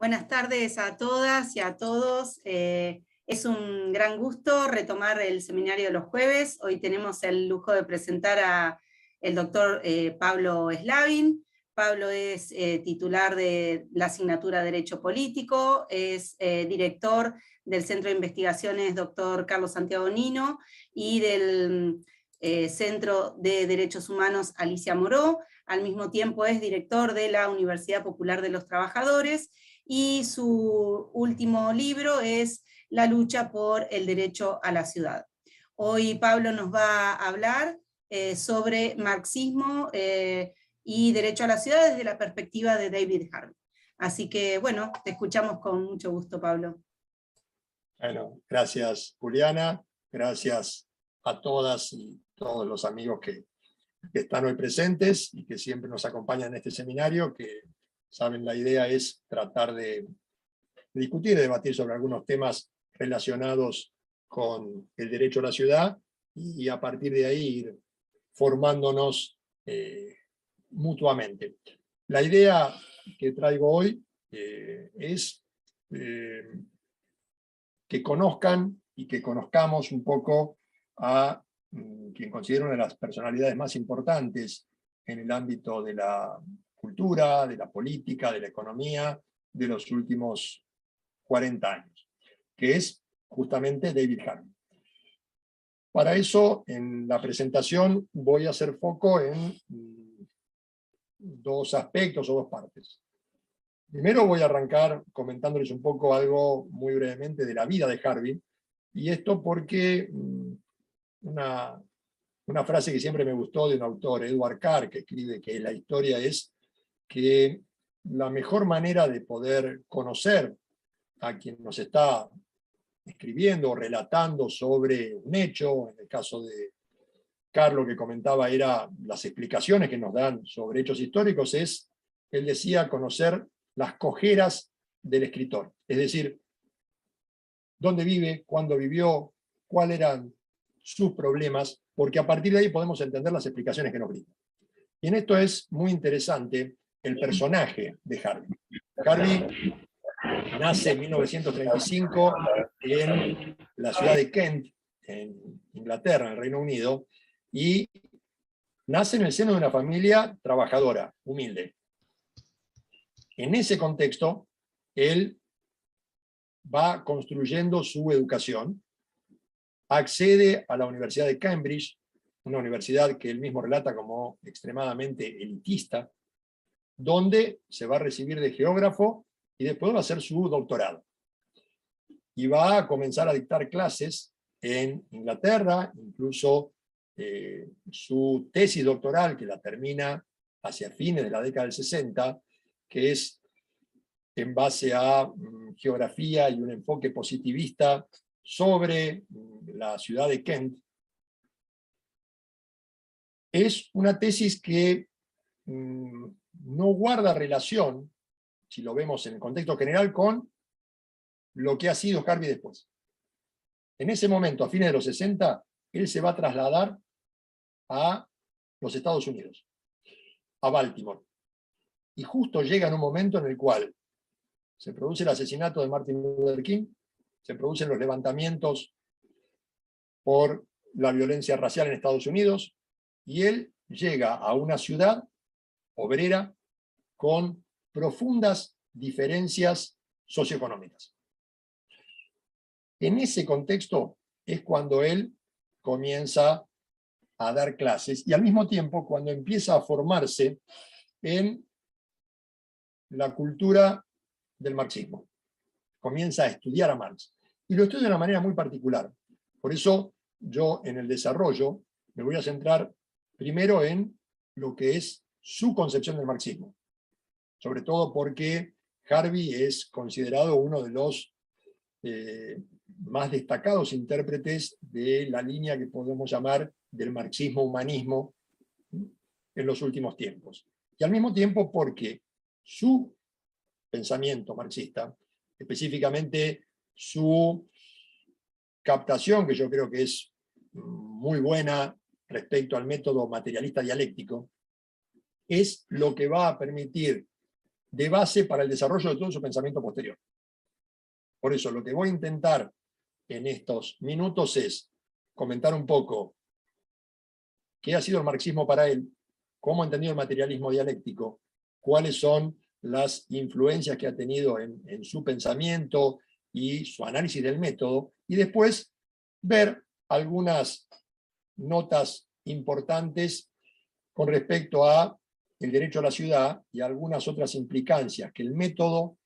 Buenas tardes a todas y a todos. Es un gran gusto retomar el seminario de los jueves. Hoy tenemos el lujo de presentar a el doctor Pablo Slavin. Pablo es titular de la asignatura Derecho Político, es director del Centro de Investigaciones Dr. Carlos Santiago Nino y del Centro de Derechos Humanos Alicia Moró. Al mismo tiempo es director de la Universidad Popular de los Trabajadores, y su último libro es La lucha por el derecho a la ciudad. Hoy Pablo nos va a hablar sobre marxismo y derecho a la ciudad desde la perspectiva de David Harvey. Así que, bueno, te escuchamos con mucho gusto, Pablo. Bueno, gracias, Juliana. Gracias a todas y todos los amigos que están hoy presentes y que siempre nos acompañan en este seminario, que saben, la idea es tratar de discutir, de debatir sobre algunos temas relacionados con el derecho a la ciudad y a partir de ahí ir formándonos mutuamente. La idea que traigo hoy es que conozcan y que conozcamos un poco a quien considero una de las personalidades más importantes en el ámbito de la cultura, de la política, de la economía de los últimos 40 años, que es justamente David Harvey. Para eso, en la presentación voy a hacer foco en dos aspectos o dos partes. Primero voy a arrancar comentándoles un poco algo muy brevemente de la vida de Harvey, y esto porque una frase que siempre me gustó de un autor, Edward Carr, que escribe que la historia es que la mejor manera de poder conocer a quien nos está escribiendo o relatando sobre un hecho, en el caso de Carlos que comentaba era las explicaciones que nos dan sobre hechos históricos, él decía, conocer las cojeras del escritor, es decir, dónde vive, cuándo vivió, cuáles eran sus problemas, porque a partir de ahí podemos entender las explicaciones que nos brinda. Y en esto es muy interesante el personaje de Harvey. Harvey nace en 1935 en la ciudad de Kent, en Inglaterra, en el Reino Unido, y nace en el seno de una familia trabajadora, humilde. En ese contexto, él va construyendo su educación, accede a la Universidad de Cambridge, una universidad que él mismo relata como extremadamente elitista, donde se va a recibir de geógrafo y después va a hacer su doctorado. Y va a comenzar a dictar clases en Inglaterra, incluso su tesis doctoral, que la termina hacia fines de la década del 60, que es en base a geografía y un enfoque positivista sobre la ciudad de Kent, es una tesis que no guarda relación, si lo vemos en el contexto general, con lo que ha sido Harvey después. En ese momento, a fines de los 60, él se va a trasladar a los Estados Unidos, a Baltimore. Y justo llega en un momento en el cual se produce el asesinato de Martin Luther King, se producen los levantamientos por la violencia racial en Estados Unidos, y él llega a una ciudad obrera con profundas diferencias socioeconómicas. En ese contexto es cuando él comienza a dar clases y al mismo tiempo cuando empieza a formarse en la cultura del marxismo. Comienza a estudiar a Marx. Y lo estudia de una manera muy particular. Por eso yo en el desarrollo me voy a centrar primero en lo que es su concepción del marxismo. Sobre todo porque Harvey es considerado uno de los más destacados intérpretes de la línea que podemos llamar del marxismo-humanismo en los últimos tiempos. Y al mismo tiempo porque su pensamiento marxista, específicamente su captación, que yo creo que es muy buena respecto al método materialista dialéctico, es lo que va a permitir de base para el desarrollo de todo su pensamiento posterior. Por eso lo que voy a intentar en estos minutos es comentar un poco qué ha sido el marxismo para él, cómo ha entendido el materialismo dialéctico, cuáles son las influencias que ha tenido en su pensamiento y su análisis del método, y después ver algunas notas importantes con respecto a el derecho a la ciudad y algunas otras implicancias que el método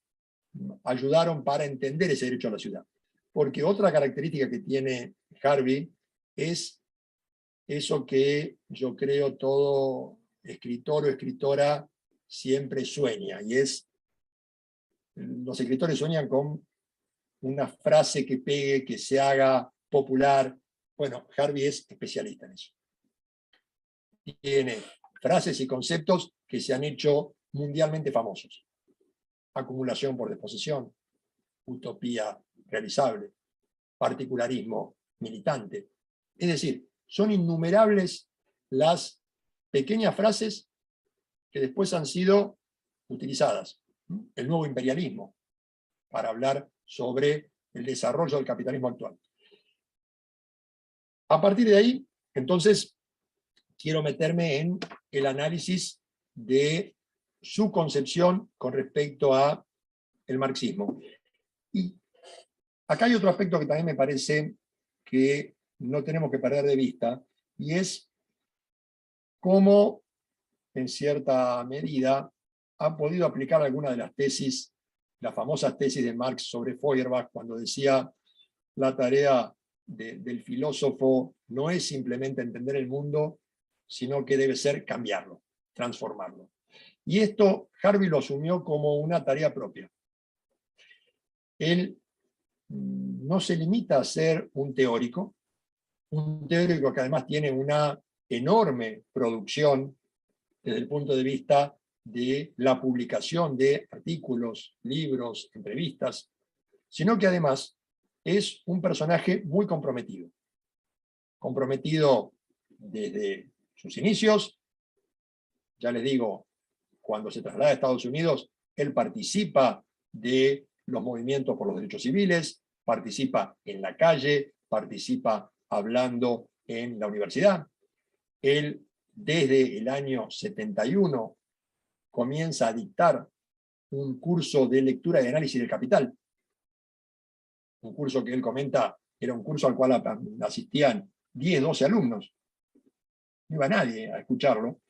ayudaron para entender ese derecho a la ciudad. Porque otra característica que tiene Harvey es eso que yo creo todo escritor o escritora siempre sueña, y es, los escritores sueñan con una frase que pegue, que se haga popular. Bueno, Harvey es especialista en eso. Tiene frases y conceptos que se han hecho mundialmente famosos. Acumulación por disposición, utopía realizable, particularismo militante. Es decir, son innumerables las pequeñas frases que después han sido utilizadas. El nuevo imperialismo, para hablar sobre el desarrollo del capitalismo actual. A partir de ahí, entonces, quiero meterme en el análisis de su concepción con respecto a el marxismo. Y acá hay otro aspecto que también me parece que no tenemos que perder de vista, y es cómo, en cierta medida, ha podido aplicar algunas de las tesis, las famosas tesis de Marx sobre Feuerbach, cuando decía la tarea del filósofo no es simplemente entender el mundo, sino que debe ser cambiarlo, transformarlo. Y esto Harvey lo asumió como una tarea propia. Él no se limita a ser un teórico que además tiene una enorme producción desde el punto de vista de la publicación de artículos, libros, entrevistas, sino que además es un personaje muy comprometido. Comprometido desde sus inicios. Ya les digo, cuando se traslada a Estados Unidos, él participa de los movimientos por los derechos civiles, participa en la calle, participa hablando en la universidad. Él, desde el año 71, comienza a dictar un curso de lectura y análisis del Capital. Un curso que él comenta era un curso al cual asistían 10, 12 alumnos. No iba nadie a escucharlo.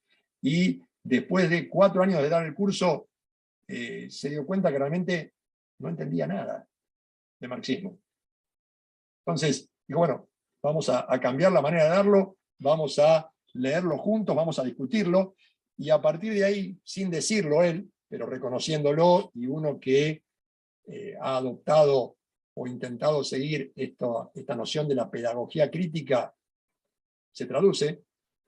Y después de 4 años de dar el curso, se dio cuenta que realmente no entendía nada de marxismo. Entonces, dijo, bueno, vamos a cambiar la manera de darlo, vamos a leerlo juntos, vamos a discutirlo, y a partir de ahí, sin decirlo él, pero reconociéndolo, y uno que ha adoptado o intentado seguir esta noción de la pedagogía crítica, se traduce,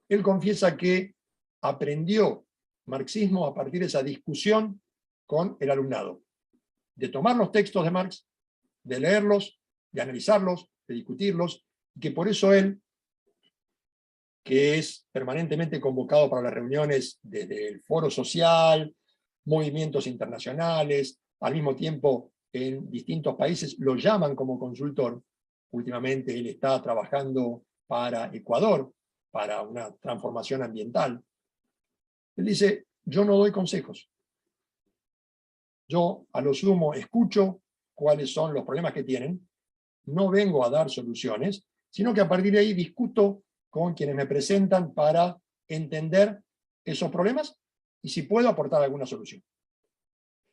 él confiesa que aprendió marxismo a partir de esa discusión con el alumnado, de tomar los textos de Marx, de leerlos, de analizarlos, de discutirlos, y que por eso él, que es permanentemente convocado para las reuniones desde el foro social, movimientos internacionales, al mismo tiempo en distintos países lo llaman como consultor. Últimamente él está trabajando para Ecuador, para una transformación ambiental. Él dice, yo no doy consejos. Yo a lo sumo escucho cuáles son los problemas que tienen, no vengo a dar soluciones, sino que a partir de ahí discuto con quienes me presentan para entender esos problemas y si puedo aportar alguna solución.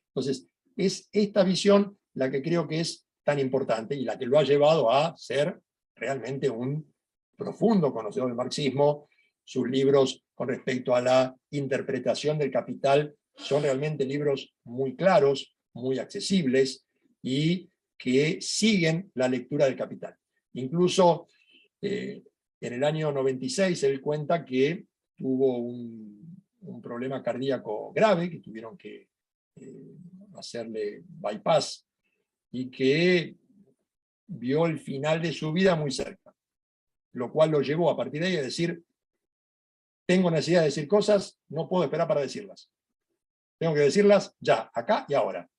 Entonces, es esta visión la que creo que es tan importante y la que lo ha llevado a ser realmente un profundo conocedor del marxismo. Sus libros con respecto a la interpretación del Capital son realmente libros muy claros, muy accesibles y que siguen la lectura del Capital. Incluso en el año 96 él cuenta que tuvo un problema cardíaco grave, que tuvieron que hacerle bypass, y que vio el final de su vida muy cerca, lo cual lo llevó a partir de ahí a decir, tengo necesidad de decir cosas, no puedo esperar para decirlas. Tengo que decirlas ya, acá y ahora.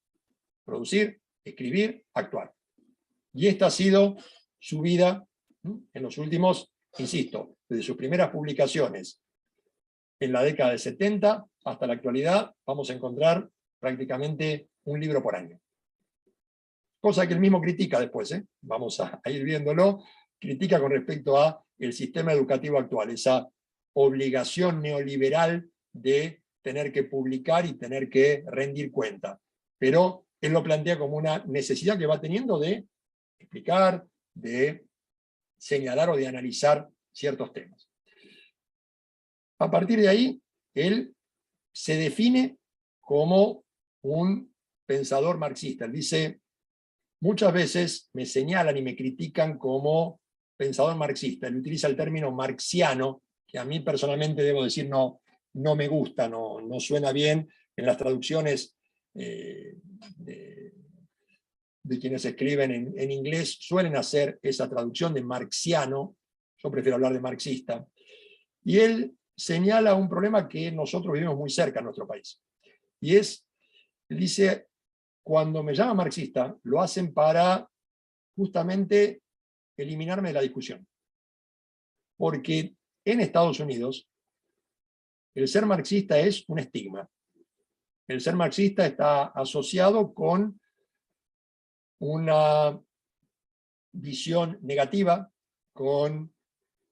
Producir, escribir, actuar. Y esta ha sido su vida en los últimos, insisto, desde sus primeras publicaciones en la década de 70 hasta la actualidad, vamos a encontrar prácticamente un libro por año. Cosa que él mismo critica después, vamos a ir viéndolo, critica con respecto a el sistema educativo actual, esa obligación neoliberal de tener que publicar y tener que rendir cuenta. Pero él lo plantea como una necesidad que va teniendo de explicar, de señalar o de analizar ciertos temas. A partir de ahí, él se define como un pensador marxista. Él dice, muchas veces me señalan y me critican como pensador marxista. Él utiliza el término marxiano, que a mí personalmente debo decir no me gusta, no suena bien en las traducciones de quienes escriben en inglés, suelen hacer esa traducción de marxiano, yo prefiero hablar de marxista, y él señala un problema que nosotros vivimos muy cerca en nuestro país, y es, él dice, cuando me llaman marxista, lo hacen para justamente eliminarme de la discusión, porque en Estados Unidos el ser marxista es un estigma. El ser marxista está asociado con una visión negativa, con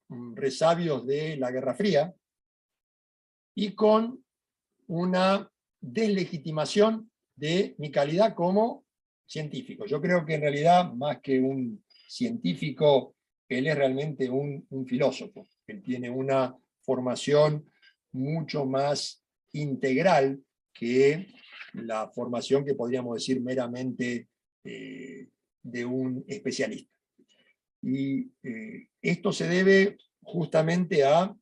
resabios de la Guerra Fría y con una deslegitimación de mi calidad como científico. Yo creo que en realidad, más que un científico, él es realmente un filósofo. Él tiene una formación mucho más integral que la formación que podríamos decir meramente de un especialista. Y esto se debe justamente a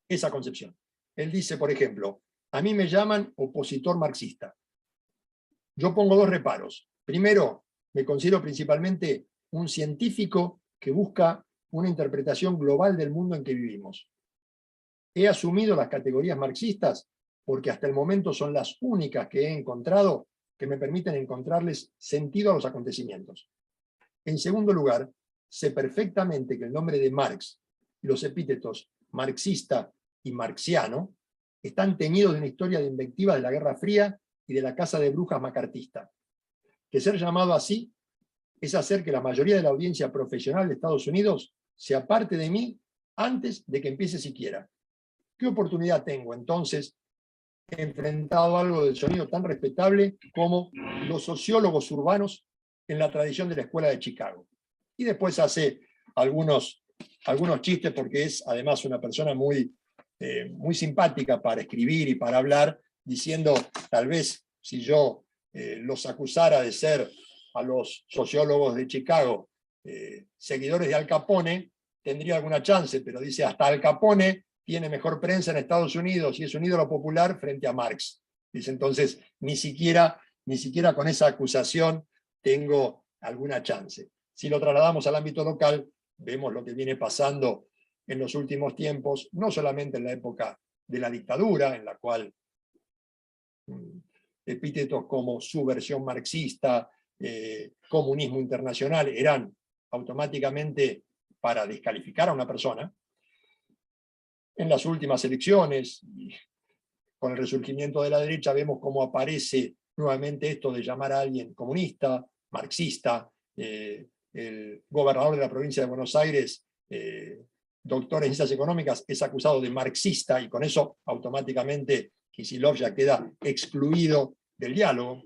esa concepción. Él dice, por ejemplo, a mí me llaman opositor marxista. Yo pongo dos reparos. Primero, me considero principalmente un científico que busca una interpretación global del mundo en que vivimos. He asumido las categorías marxistas porque hasta el momento son las únicas que he encontrado que me permiten encontrarles sentido a los acontecimientos. En segundo lugar, sé perfectamente que el nombre de Marx y los epítetos marxista y marxiano están teñidos de una historia de invectiva de la Guerra Fría y de la caza de brujas macartista. Que ser llamado así es hacer que la mayoría de la audiencia profesional de Estados Unidos se aparte de mí antes de que empiece siquiera. ¿Qué oportunidad tengo entonces enfrentado a algo del sonido tan respetable como los sociólogos urbanos en la tradición de la Escuela de Chicago? Y después hace algunos chistes porque es además una persona muy simpática para escribir y para hablar, diciendo, tal vez si yo los acusara de ser a los sociólogos de Chicago seguidores de Al Capone, tendría alguna chance, pero dice, hasta Al Capone tiene mejor prensa en Estados Unidos y es un ídolo popular frente a Marx. Dice, entonces, ni siquiera con esa acusación tengo alguna chance. Si lo trasladamos al ámbito local, vemos lo que viene pasando en los últimos tiempos, no solamente en la época de la dictadura, en la cual epítetos como subversión marxista, comunismo internacional, eran automáticamente para descalificar a una persona. En las últimas elecciones, con el resurgimiento de la derecha, vemos cómo aparece nuevamente esto de llamar a alguien comunista, marxista. El gobernador de la provincia de Buenos Aires, doctor en ciencias económicas, es acusado de marxista y con eso automáticamente Kicillof ya queda excluido del diálogo.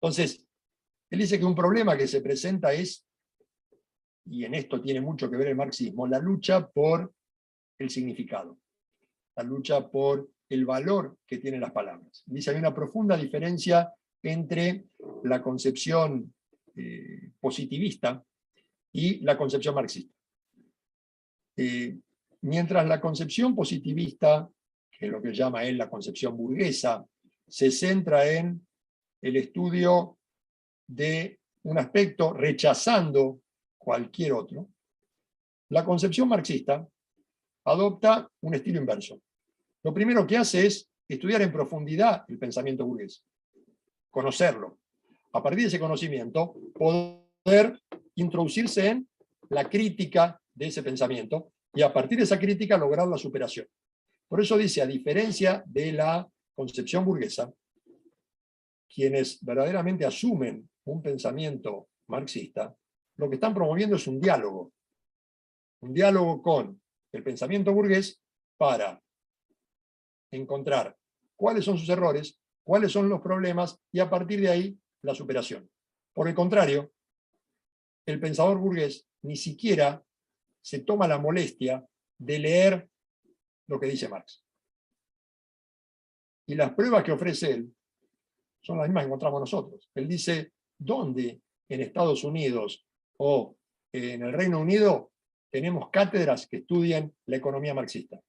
Entonces, él dice que un problema que se presenta es, y en esto tiene mucho que ver el marxismo, la lucha por el significado, la lucha por el valor que tienen las palabras. Dice, hay una profunda diferencia entre la concepción positivista y la concepción marxista. Mientras la concepción positivista, que es lo que llama él la concepción burguesa, se centra en el estudio de un aspecto rechazando cualquier otro, la concepción marxista adopta un estilo inverso. Lo primero que hace es estudiar en profundidad el pensamiento burgués, conocerlo. A partir de ese conocimiento, poder introducirse en la crítica de ese pensamiento y a partir de esa crítica lograr la superación. Por eso dice, a diferencia de la concepción burguesa, quienes verdaderamente asumen un pensamiento marxista, lo que están promoviendo es un diálogo con el pensamiento burgués para encontrar cuáles son sus errores, cuáles son los problemas y a partir de ahí la superación. Por el contrario, el pensador burgués ni siquiera se toma la molestia de leer lo que dice Marx. Y las pruebas que ofrece él son las mismas que encontramos nosotros. Él dice, ¿dónde en Estados Unidos o en el Reino Unido tenemos cátedras que estudian la economía marxista?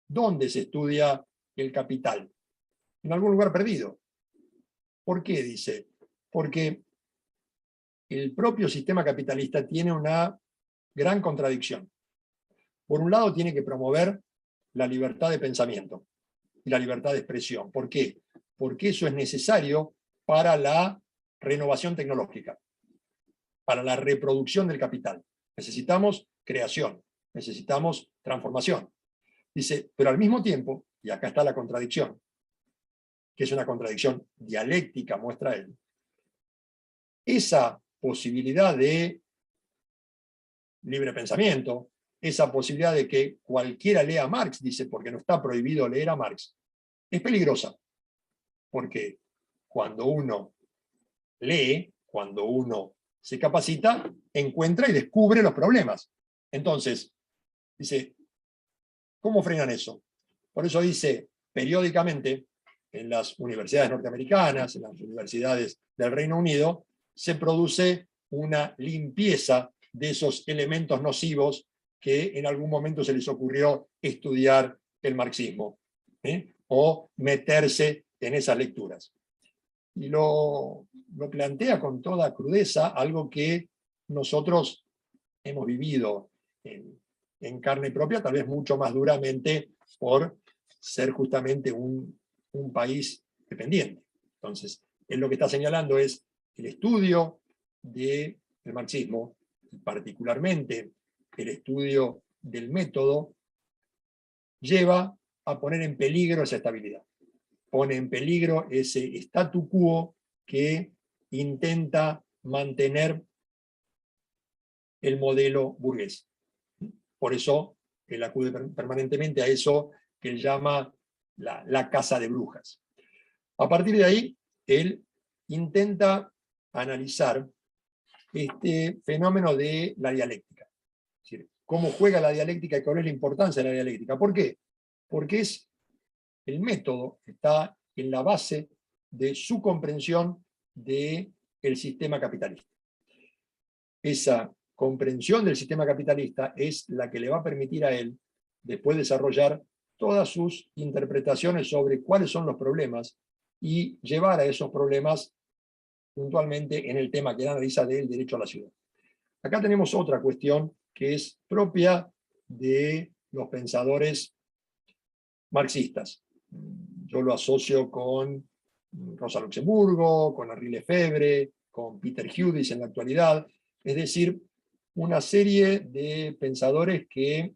¿Dónde se estudia el capital? En algún lugar perdido. ¿Por qué? Dice, porque el propio sistema capitalista tiene una gran contradicción. Por un lado, tiene que promover la libertad de pensamiento y la libertad de expresión. ¿Por qué? Porque eso es necesario para la renovación tecnológica, para la reproducción del capital. Necesitamos creación, necesitamos transformación. Dice, pero al mismo tiempo, y acá está la contradicción, que es una contradicción dialéctica, muestra él, esa posibilidad de libre pensamiento, esa posibilidad de que cualquiera lea a Marx, dice, porque no está prohibido leer a Marx, es peligrosa. Porque cuando uno lee, cuando uno se capacita, encuentra y descubre los problemas. Entonces, dice, ¿cómo frenan eso? Por eso dice, periódicamente, en las universidades norteamericanas, en las universidades del Reino Unido, se produce una limpieza de esos elementos nocivos que en algún momento se les ocurrió estudiar el marxismo, o meterse en esas lecturas. Y lo plantea con toda crudeza, algo que nosotros hemos vivido en carne propia, tal vez mucho más duramente por ser justamente un país dependiente. Entonces, él lo que está señalando es el estudio del marxismo, particularmente el estudio del método, lleva a poner en peligro esa estabilidad. Pone en peligro ese statu quo que intenta mantener el modelo burgués. Por eso él acude permanentemente a eso que él llama la casa de brujas. A partir de ahí, él intenta analizar este fenómeno de la dialéctica. Es decir, cómo juega la dialéctica y cuál es la importancia de la dialéctica. ¿Por qué? Porque es el método que está en la base de su comprensión del sistema capitalista. Esa comprensión del sistema capitalista es la que le va a permitir a él después desarrollar todas sus interpretaciones sobre cuáles son los problemas y llevar a esos problemas puntualmente en el tema que él analiza del derecho a la ciudad. Acá tenemos otra cuestión que es propia de los pensadores marxistas. Yo lo asocio con Rosa Luxemburgo, con Henri Lefebvre, con Peter Hughes en la actualidad, es decir, una serie de pensadores que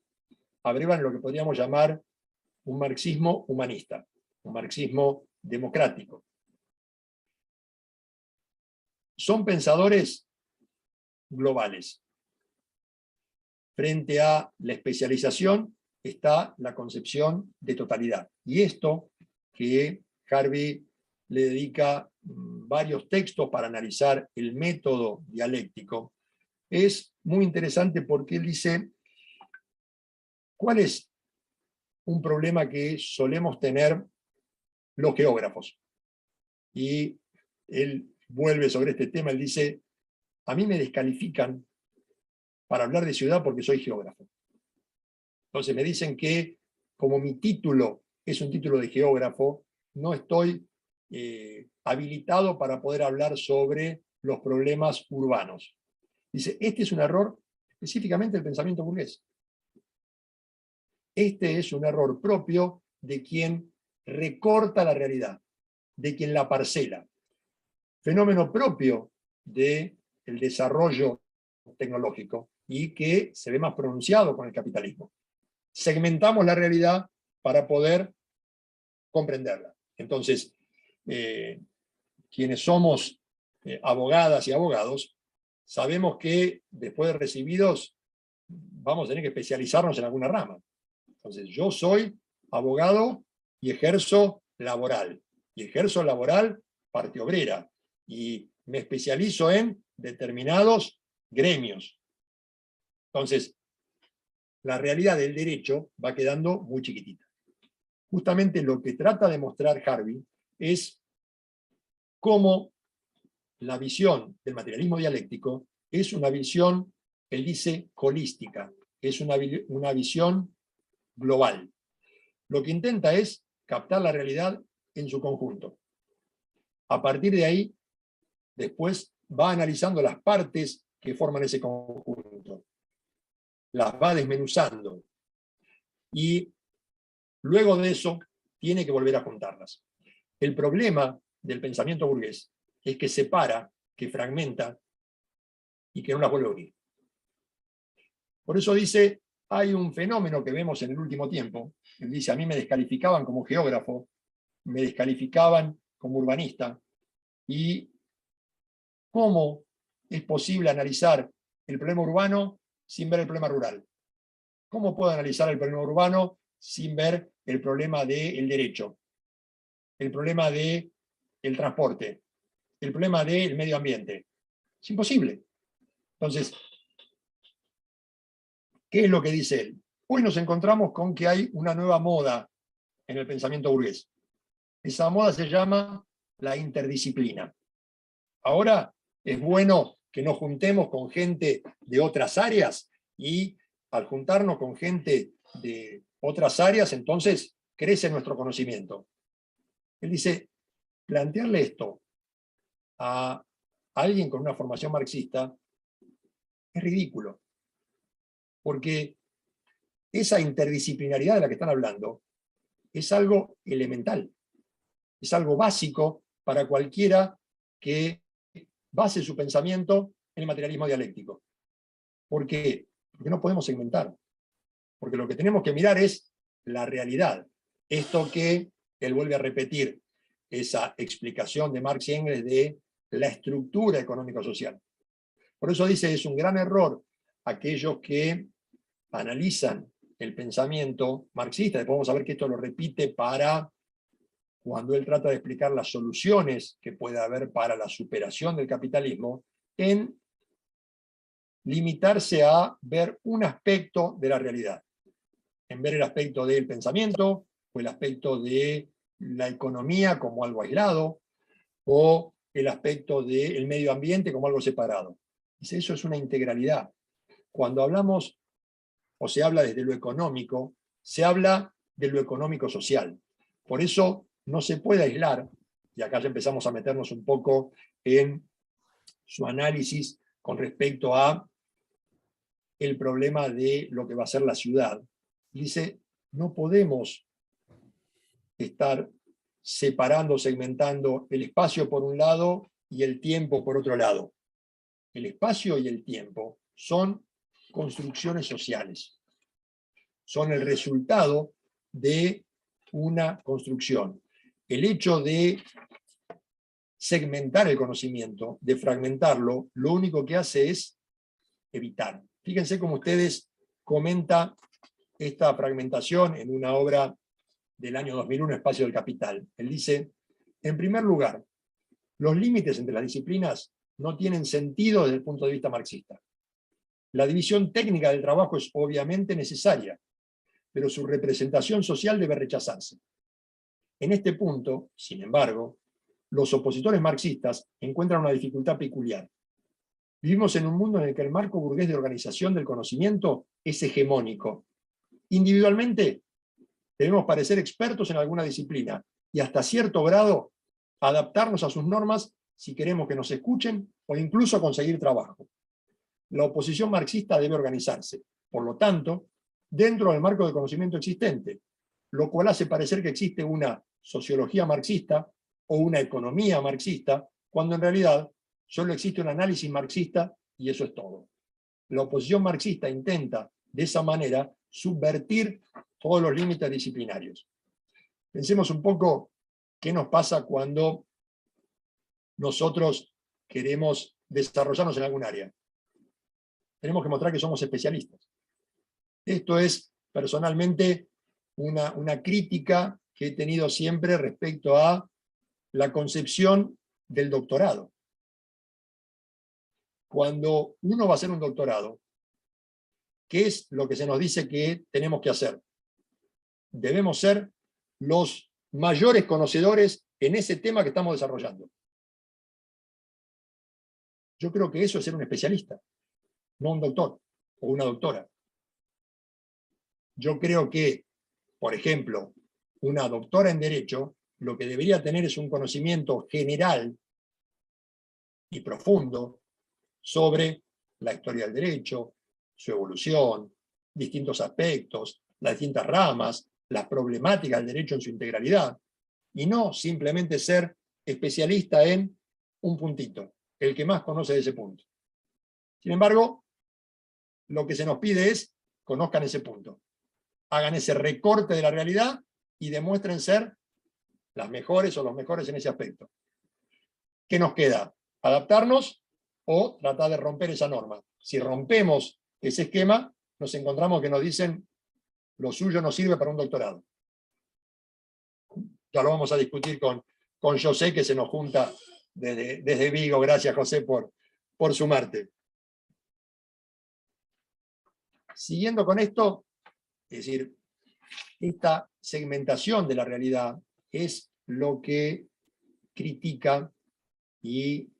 abrevan lo que podríamos llamar un marxismo humanista, un marxismo democrático. Son pensadores globales. Frente a la especialización está la concepción de totalidad. Y esto que Harvey le dedica varios textos para analizar el método dialéctico, es muy interesante porque él dice, ¿cuál es un problema que solemos tener los geógrafos? Y él vuelve sobre este tema, él dice, a mí me descalifican para hablar de ciudad porque soy geógrafo. Entonces me dicen que como mi título es un título de geógrafo, no estoy habilitado para poder hablar sobre los problemas urbanos. Dice, este es un error específicamente del pensamiento burgués. Este es un error propio de quien recorta la realidad de quien la parcela. Fenómeno propio del desarrollo tecnológico y que se ve más pronunciado con el capitalismo. Segmentamos la realidad para poder comprenderla. Entonces, quienes somos abogadas y abogados, sabemos que después de recibidos vamos a tener que especializarnos en alguna rama. Entonces, yo soy abogado y ejerzo laboral. Y ejerzo laboral parte obrera. Y me especializo en determinados gremios. Entonces, la realidad del derecho va quedando muy chiquitita. Justamente lo que trata de mostrar Harvey es cómo la visión del materialismo dialéctico es una visión, él dice, holística, es una visión global. Lo que intenta es captar la realidad en su conjunto. A partir de ahí, después va analizando las partes que forman ese conjunto. Las va desmenuzando. Y luego de eso, tiene que volver a juntarlas. El problema del pensamiento burgués es que separa, que fragmenta y que no las vuelve a unir. Por eso dice, hay un fenómeno que vemos en el último tiempo. Él dice, a mí me descalificaban como geógrafo, me descalificaban como urbanista, y cómo es posible analizar el problema urbano sin ver el problema rural. ¿Cómo puedo analizar el problema urbano sin ver el problema del derecho, el problema del transporte, el problema del medio ambiente? Es imposible. Entonces, ¿qué es lo que dice él? Hoy nos encontramos con que hay una nueva moda en el pensamiento burgués. Esa moda se llama la interdisciplina. Ahora es bueno que nos juntemos con gente de otras áreas y al juntarnos con gente de otras áreas, entonces crece nuestro conocimiento. Él dice, plantearle esto a alguien con una formación marxista es ridículo, porque esa interdisciplinaridad de la que están hablando es algo elemental, es algo básico para cualquiera que base su pensamiento en el materialismo dialéctico. ¿Por qué? Porque no podemos segmentar. Porque lo que tenemos que mirar es la realidad. Esto que él vuelve a repetir, esa explicación de Marx y Engels de la estructura económico-social. Por eso dice, es un gran error aquellos que analizan el pensamiento marxista. Después vamos a ver que esto lo repite para cuando él trata de explicar las soluciones que puede haber para la superación del capitalismo, en limitarse a ver un aspecto de la realidad, en ver el aspecto del pensamiento, o el aspecto de la economía como algo aislado, o el aspecto del medio ambiente como algo separado. Dice, eso es una integralidad. Cuando hablamos, o se habla desde lo económico, se habla de lo económico-social. Por eso no se puede aislar, y acá ya empezamos a meternos un poco en su análisis con respecto a el problema de lo que va a ser la ciudad. Dice, no podemos estar separando, segmentando el espacio por un lado y el tiempo por otro lado. El espacio y el tiempo son construcciones sociales. Son el resultado de una construcción. El hecho de segmentar el conocimiento, de fragmentarlo, lo único que hace es evitar. Fíjense cómo ustedes comenta esta fragmentación en una obra del año 2001, Espacio del Capital. Él dice, en primer lugar, los límites entre las disciplinas no tienen sentido desde el punto de vista marxista. La división técnica del trabajo es obviamente necesaria, pero su representación social debe rechazarse. En este punto, sin embargo, los opositores marxistas encuentran una dificultad peculiar. Vivimos en un mundo en el que el marco burgués de organización del conocimiento es hegemónico. Individualmente, debemos parecer expertos en alguna disciplina y hasta cierto grado adaptarnos a sus normas si queremos que nos escuchen o incluso conseguir trabajo. La oposición marxista debe organizarse, por lo tanto, dentro del marco de conocimiento existente, lo cual hace parecer que existe una sociología marxista o una economía marxista, cuando en realidad solo existe un análisis marxista y eso es todo. La oposición marxista intenta de esa manera subvertir todos los límites disciplinarios. Pensemos un poco qué nos pasa cuando nosotros queremos desarrollarnos en algún área. Tenemos que mostrar que somos especialistas. Esto es personalmente una crítica que he tenido siempre respecto a la concepción del doctorado. Cuando uno va a hacer un doctorado, ¿qué es lo que se nos dice que tenemos que hacer? Debemos ser los mayores conocedores en ese tema que estamos desarrollando. Yo creo que eso es ser un especialista, no un doctor o una doctora. Yo creo que, por ejemplo, una doctora en Derecho, lo que debería tener es un conocimiento general y profundo sobre la historia del derecho, su evolución, distintos aspectos, las distintas ramas, las problemáticas del derecho en su integralidad, y no simplemente ser especialista en un puntito, el que más conoce de ese punto. Sin embargo, lo que se nos pide es conozcan ese punto, hagan ese recorte de la realidad y demuestren ser las mejores o los mejores en ese aspecto. ¿Qué nos queda? ¿Adaptarnos o tratar de romper esa norma? Si rompemos ese esquema, nos encontramos que nos dicen lo suyo no sirve para un doctorado. Ya lo vamos a discutir con José, que se nos junta desde Vigo. Gracias, José, por sumarte. Siguiendo con esto, es decir, esta segmentación de la realidad es lo que critica, y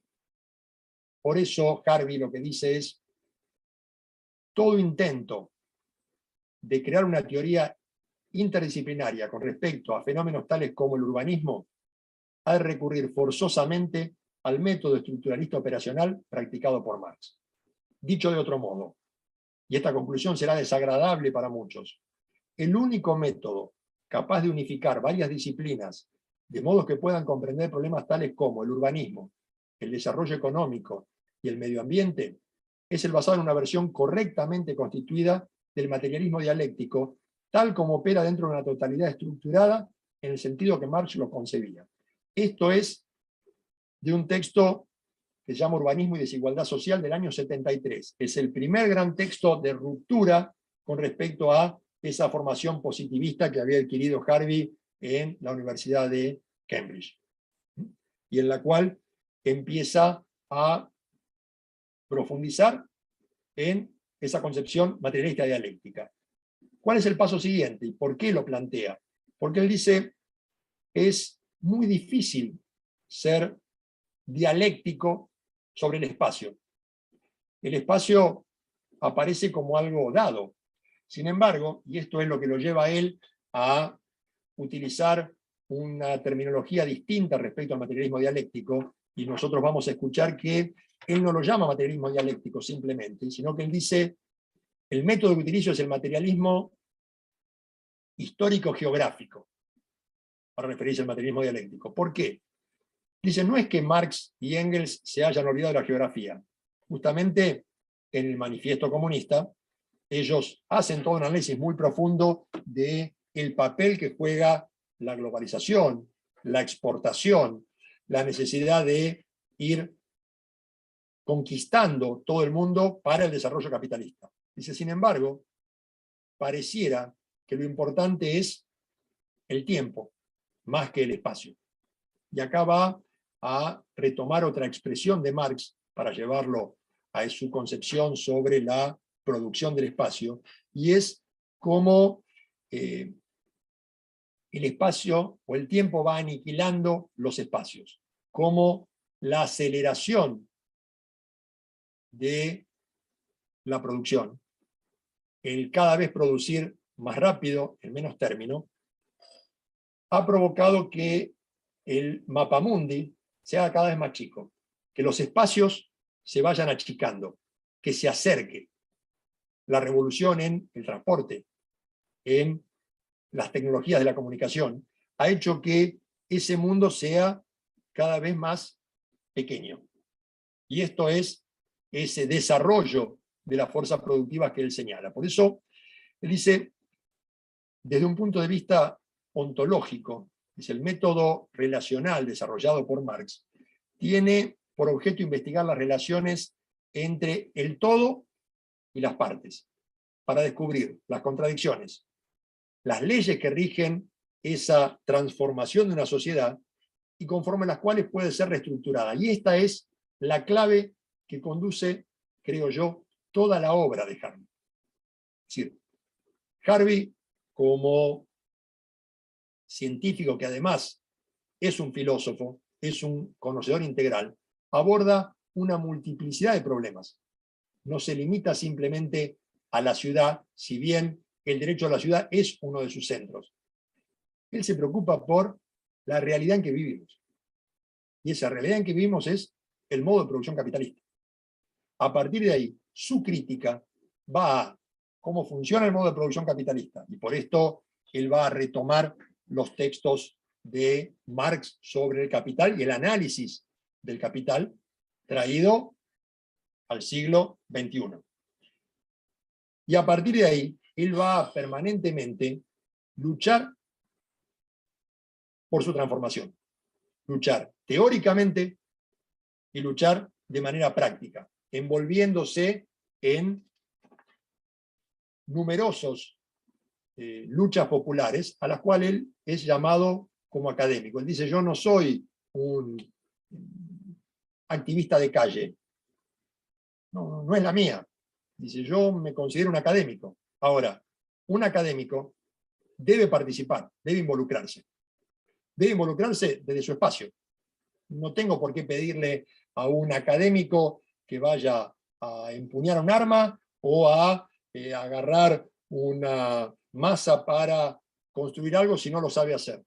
por eso Harvey lo que dice es: todo intento de crear una teoría interdisciplinaria con respecto a fenómenos tales como el urbanismo ha de recurrir forzosamente al método estructuralista operacional practicado por Marx. Dicho de otro modo, y esta conclusión será desagradable para muchos, el único método capaz de unificar varias disciplinas de modo que puedan comprender problemas tales como el urbanismo, el desarrollo económico y el medio ambiente es el basado en una versión correctamente constituida del materialismo dialéctico, tal como opera dentro de una totalidad estructurada en el sentido que Marx lo concebía. Esto es de un texto que se llama Urbanismo y Desigualdad Social del año 73. Es el primer gran texto de ruptura con respecto a esa formación positivista que había adquirido Harvey en la Universidad de Cambridge, y en la cual empieza a profundizar en esa concepción materialista dialéctica. ¿Cuál es el paso siguiente y por qué lo plantea? Porque él dice, es muy difícil ser dialéctico sobre el espacio. El espacio aparece como algo dado. Sin embargo, y esto es lo que lo lleva a él a utilizar una terminología distinta respecto al materialismo dialéctico, y nosotros vamos a escuchar que él no lo llama materialismo dialéctico simplemente, sino que él dice, el método que utilizo es el materialismo histórico-geográfico, para referirse al materialismo dialéctico. ¿Por qué? Dice, no es que Marx y Engels se hayan olvidado de la geografía. Justamente en el Manifiesto Comunista, ellos hacen todo un análisis muy profundo del papel que juega la globalización, la exportación, la necesidad de ir conquistando todo el mundo para el desarrollo capitalista. Dice, sin embargo, pareciera que lo importante es el tiempo, más que el espacio. Y acá va a retomar otra expresión de Marx para llevarlo a su concepción sobre la producción del espacio, y es cómo el espacio o el tiempo va aniquilando los espacios, cómo la aceleración de la producción, el cada vez producir más rápido, en menos término, ha provocado que el mapamundi sea cada vez más chico, que los espacios se vayan achicando, que se acerque. La revolución en el transporte, en las tecnologías de la comunicación, ha hecho que ese mundo sea cada vez más pequeño. Y esto es ese desarrollo de las fuerzas productivas que él señala. Por eso, él dice, desde un punto de vista ontológico, es el método relacional desarrollado por Marx, tiene por objeto investigar las relaciones entre el todo y las partes, para descubrir las contradicciones, las leyes que rigen esa transformación de una sociedad y conforme las cuales puede ser reestructurada. Y esta es la clave que conduce, creo yo, toda la obra de Harvey. Es decir, Harvey, como científico que además es un filósofo, es un conocedor integral, aborda una multiplicidad de problemas. No se limita simplemente a la ciudad, si bien el derecho a la ciudad es uno de sus centros. Él se preocupa por la realidad en que vivimos. Y esa realidad en que vivimos es el modo de producción capitalista. A partir de ahí, su crítica va a cómo funciona el modo de producción capitalista. Y por esto él va a retomar los textos de Marx sobre el capital y el análisis del capital traído al siglo XXI. Y a partir de ahí, él va a permanentemente luchar por su transformación. Luchar teóricamente y luchar de manera práctica, envolviéndose en numerosos luchas populares a las cuales él es llamado como académico. Él dice, yo no soy un activista de calle, no es la mía. Dice, yo me considero un académico. Ahora, un académico debe participar, debe involucrarse. Debe involucrarse desde su espacio. No tengo por qué pedirle a un académico que vaya a empuñar un arma o a agarrar una masa para construir algo si no lo sabe hacer.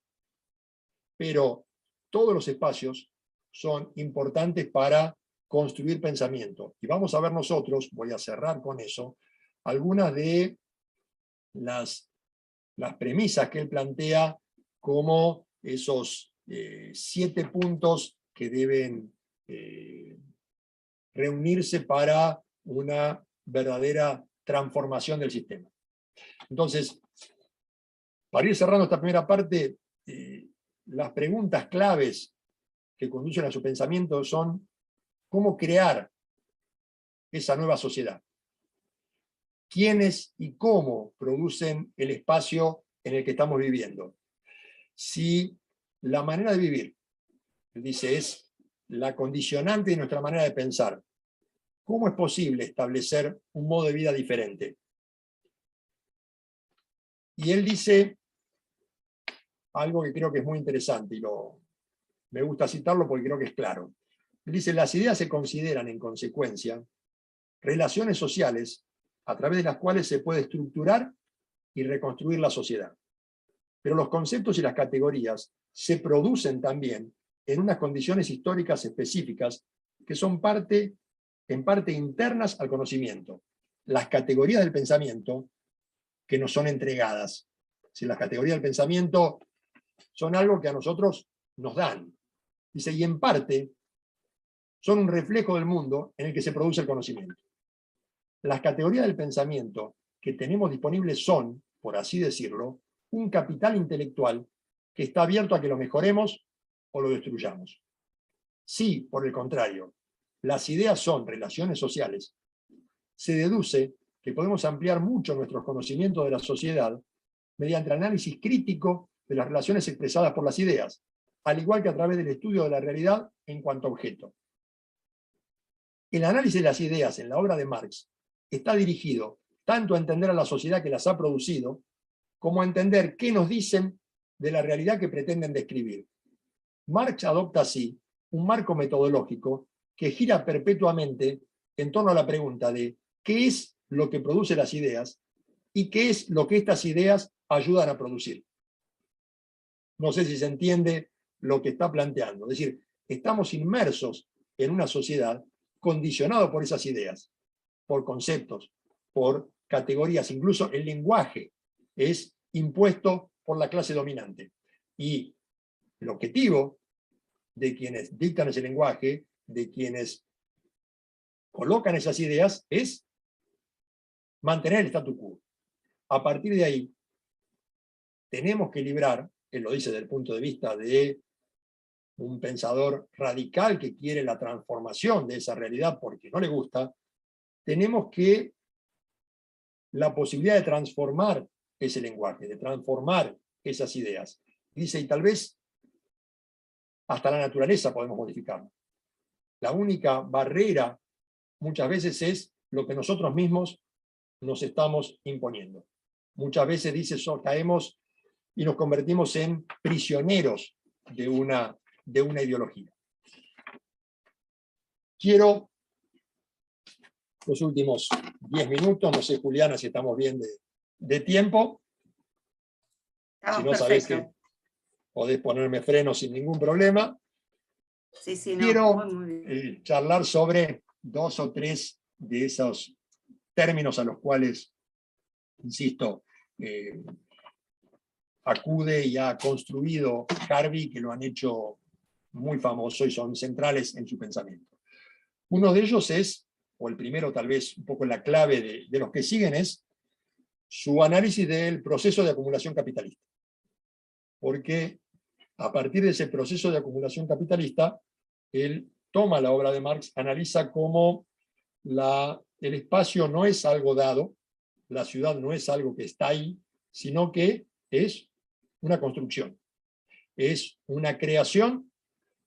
Pero todos los espacios son importantes para construir pensamiento. Y vamos a ver nosotros, voy a cerrar con eso, algunas de las premisas que él plantea como esos 7 puntos que deben reunirse para una verdadera transformación del sistema. Entonces, para ir cerrando esta primera parte, las preguntas claves que conducen a su pensamiento son cómo crear esa nueva sociedad. ¿Quiénes y cómo producen el espacio en el que estamos viviendo? Si la manera de vivir, dice, es la condicionante de nuestra manera de pensar, ¿cómo es posible establecer un modo de vida diferente? Y él dice algo que creo que es muy interesante y me gusta citarlo porque creo que es claro. Él dice, las ideas se consideran en consecuencia relaciones sociales a través de las cuales se puede estructurar y reconstruir la sociedad. Pero los conceptos y las categorías se producen también en unas condiciones históricas específicas que son en parte internas al conocimiento. Las categorías del pensamiento que nos son entregadas. Si las categorías del pensamiento son algo que a nosotros nos dan. Dice, y en parte son un reflejo del mundo en el que se produce el conocimiento. Las categorías del pensamiento que tenemos disponibles son, por así decirlo, un capital intelectual que está abierto a que lo mejoremos o lo destruyamos. Si, por el contrario, las ideas son relaciones sociales, se deduce que podemos ampliar mucho nuestros conocimientos de la sociedad mediante el análisis crítico de las relaciones expresadas por las ideas, al igual que a través del estudio de la realidad en cuanto a objeto. El análisis de las ideas en la obra de Marx está dirigido tanto a entender a la sociedad que las ha producido, como a entender qué nos dicen de la realidad que pretenden describir. Marx adopta así un marco metodológico que gira perpetuamente en torno a la pregunta de qué es lo que produce las ideas y qué es lo que estas ideas ayudan a producir. No sé si se entiende lo que está planteando. Es decir, estamos inmersos en una sociedad condicionada por esas ideas, por conceptos, por categorías, incluso el lenguaje es impuesto por la clase dominante. Y el objetivo de quienes dictan ese lenguaje, de quienes colocan esas ideas, es mantener el statu quo. A partir de ahí, tenemos que librar, él lo dice desde el punto de vista de un pensador radical que quiere la transformación de esa realidad porque no le gusta, tenemos que la posibilidad de transformar ese lenguaje, de transformar esas ideas. Dice, y tal vez hasta la naturaleza podemos modificarla. La única barrera muchas veces es lo que nosotros mismos nos estamos imponiendo. Muchas veces, dice, caemos y nos convertimos en prisioneros de una ideología. Quiero los últimos 10 minutos, no sé, Juliana, si estamos bien de tiempo. Estamos si no, sabés que perfecto. podés ponerme freno sin ningún problema. Sí, sí, no, Quiero muy bien. charlar sobre 2 o 3 de esos términos a los cuales, insisto, acude y ha construido Harvey, que lo han hecho muy famoso y son centrales en su pensamiento. Uno de ellos es, o el primero tal vez un poco la clave de los que siguen, es su análisis del proceso de acumulación capitalista. Porque a partir de ese proceso de acumulación capitalista, él toma la obra de Marx, analiza cómo el espacio no es algo dado, la ciudad no es algo que está ahí, sino que es una construcción. Es una creación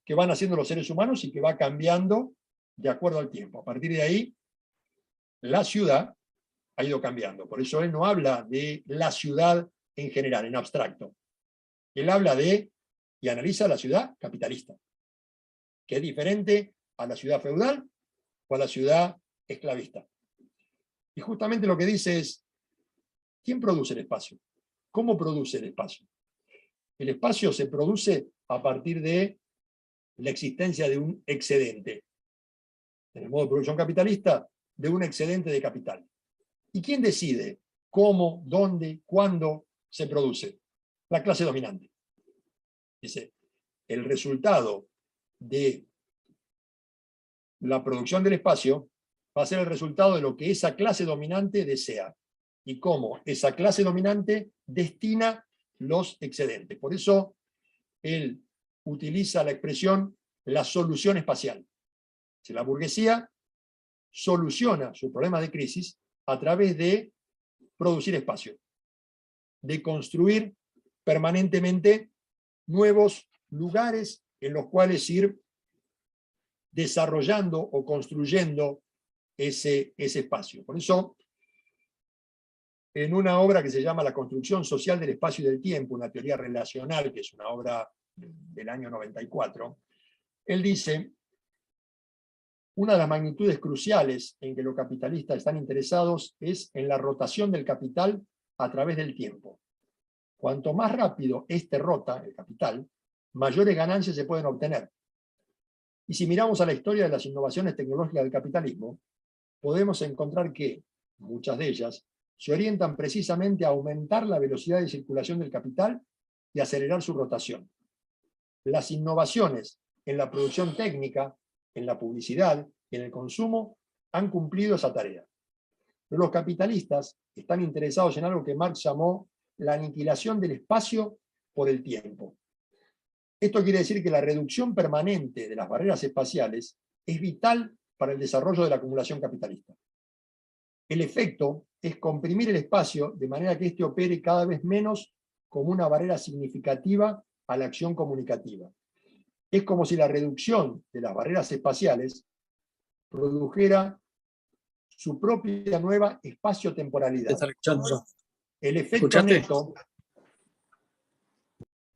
que van haciendo los seres humanos y que va cambiando de acuerdo al tiempo. A partir de ahí, la ciudad ha ido cambiando. Por eso él no habla de la ciudad en general, en abstracto. Él habla y analiza la ciudad capitalista, que es diferente a la ciudad feudal o a la ciudad esclavista. Y justamente lo que dice es, ¿quién produce el espacio? ¿Cómo produce el espacio? El espacio se produce a partir de la existencia de un excedente. En el modo de producción capitalista, de un excedente de capital. ¿Y quién decide cómo, dónde, cuándo se produce? La clase dominante. Dice, el resultado de la producción del espacio va a ser el resultado de lo que esa clase dominante desea y cómo esa clase dominante destina los excedentes. Por eso él utiliza la expresión la solución espacial. Si la burguesía soluciona su problema de crisis a través de producir espacio, de construir permanentemente nuevos lugares en los cuales ir desarrollando o construyendo ese espacio. Por eso, en una obra que se llama La construcción social del espacio y del tiempo, una teoría relacional, que es una obra del año 94, él dice, una de las magnitudes cruciales en que los capitalistas están interesados es en la rotación del capital a través del tiempo. Cuanto más rápido este rota, el capital, mayores ganancias se pueden obtener. Y si miramos a la historia de las innovaciones tecnológicas del capitalismo, podemos encontrar que muchas de ellas se orientan precisamente a aumentar la velocidad de circulación del capital y acelerar su rotación. Las innovaciones en la producción técnica, en la publicidad y en el consumo han cumplido esa tarea. Pero los capitalistas están interesados en algo que Marx llamó la aniquilación del espacio por el tiempo. Esto quiere decir que la reducción permanente de las barreras espaciales es vital para el desarrollo de la acumulación capitalista. El efecto es comprimir el espacio de manera que éste opere cada vez menos como una barrera significativa a la acción comunicativa. Es como si la reducción de las barreras espaciales produjera su propia nueva espacio-temporalidad.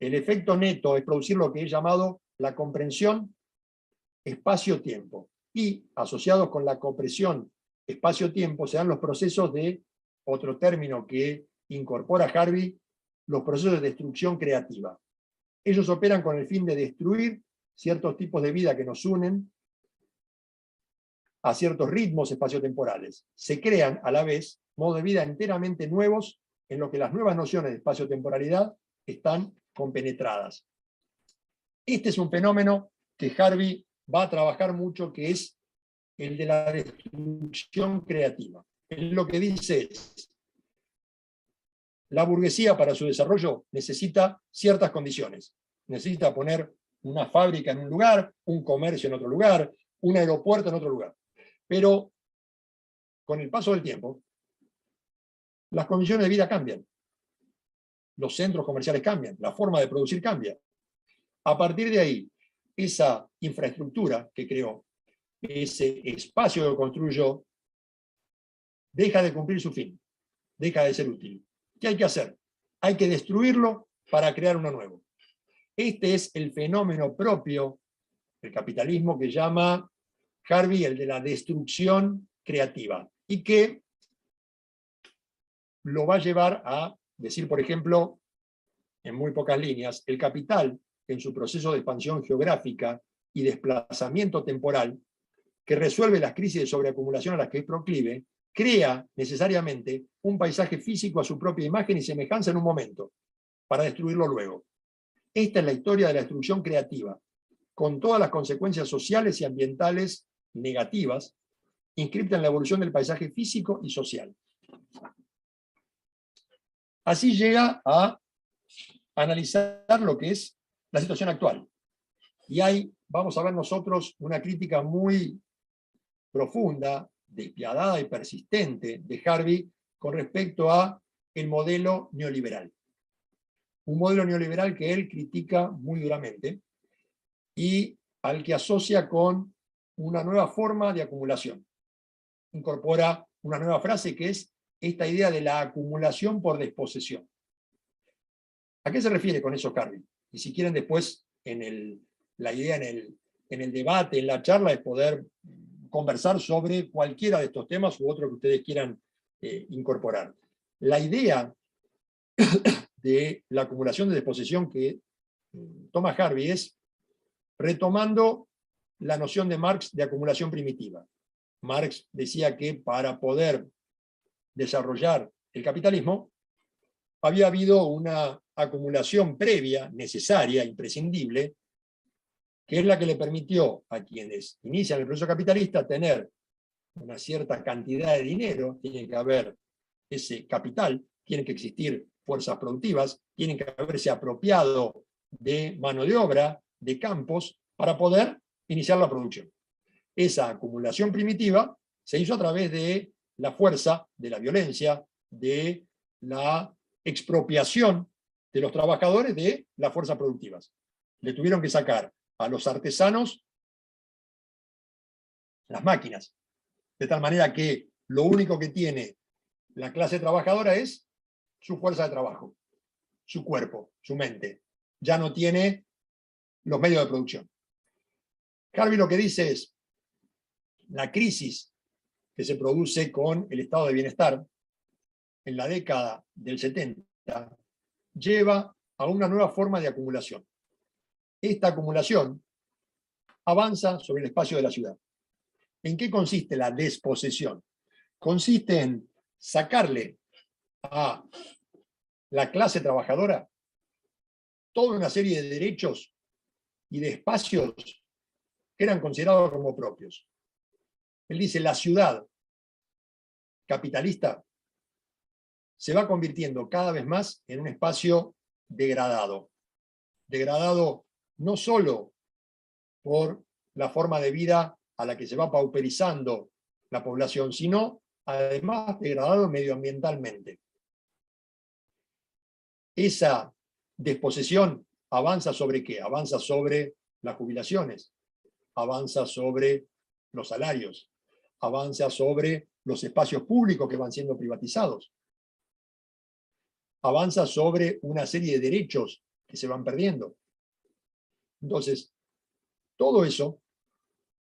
El efecto neto es producir lo que es llamado la comprensión espacio-tiempo. Y asociados con la compresión espacio-tiempo se dan los procesos de, otro término que incorpora Harvey, los procesos de destrucción creativa. Ellos operan con el fin de destruir ciertos tipos de vida que nos unen a ciertos ritmos espaciotemporales. Se crean, a la vez, modos de vida enteramente nuevos en los que las nuevas nociones de espacio-temporalidad están compenetradas. Este es un fenómeno que Harvey va a trabajar mucho, que es el de la destrucción creativa. Él lo que dice es, la burguesía para su desarrollo necesita ciertas condiciones. Necesita poner una fábrica en un lugar, un comercio en otro lugar, un aeropuerto en otro lugar. Pero con el paso del tiempo, las condiciones de vida cambian. Los centros comerciales cambian, la forma de producir cambia. A partir de ahí, esa infraestructura que creó, ese espacio que construyó, deja de cumplir su fin, deja de ser útil. ¿Qué hay que hacer? Hay que destruirlo para crear uno nuevo. Este es el fenómeno propio del capitalismo que llama Harvey el de la destrucción creativa, y que lo va a llevar a decir, por ejemplo, en muy pocas líneas, el capital, en su proceso de expansión geográfica y desplazamiento temporal, que resuelve las crisis de sobreacumulación a las que es proclive, crea necesariamente un paisaje físico a su propia imagen y semejanza en un momento, para destruirlo luego. Esta es la historia de la destrucción creativa, con todas las consecuencias sociales y ambientales negativas, inscriptas en la evolución del paisaje físico y social. Así llega a analizar lo que es la situación actual. Y ahí vamos a ver nosotros una crítica muy profunda, despiadada y persistente de Harvey con respecto a el modelo neoliberal. Un modelo neoliberal que él critica muy duramente y al que asocia con una nueva forma de acumulación. Incorpora una nueva frase que es esta idea de la acumulación por desposesión. ¿A qué se refiere con eso Harvey? Y si quieren después, la idea en el debate, en la charla, es poder conversar sobre cualquiera de estos temas u otro que ustedes quieran incorporar. La idea de la acumulación de desposesión que toma Harvey es retomando la noción de Marx de acumulación primitiva. Marx decía que para poder desarrollar el capitalismo había habido una acumulación previa, necesaria, imprescindible, que es la que le permitió a quienes inician el proceso capitalista tener una cierta cantidad de dinero, tiene que haber ese capital, tienen que existir fuerzas productivas, tienen que haberse apropiado de mano de obra, de campos, para poder iniciar la producción. Esa acumulación primitiva se hizo a través de la fuerza, de la violencia, de la expropiación de los trabajadores de las fuerzas productivas. Le tuvieron que sacar a los artesanos las máquinas, de tal manera que lo único que tiene la clase trabajadora es su fuerza de trabajo, su cuerpo, su mente. Ya no tiene los medios de producción. Harvey lo que dice es, la crisis que se produce con el estado de bienestar en la década del 70 lleva a una nueva forma de acumulación. Esta acumulación avanza sobre el espacio de la ciudad. ¿En qué consiste la desposesión? Consiste en sacarle a la clase trabajadora toda una serie de derechos y de espacios que eran considerados como propios. Él dice, la ciudad capitalista se va convirtiendo cada vez más en un espacio degradado. Degradado no solo por la forma de vida a la que se va pauperizando la población, sino además degradado medioambientalmente. Esa desposesión avanza sobre ¿qué? Avanza sobre las jubilaciones, avanza sobre los salarios, avanza sobre los espacios públicos que van siendo privatizados, avanza sobre una serie de derechos que se van perdiendo. Entonces, todo eso,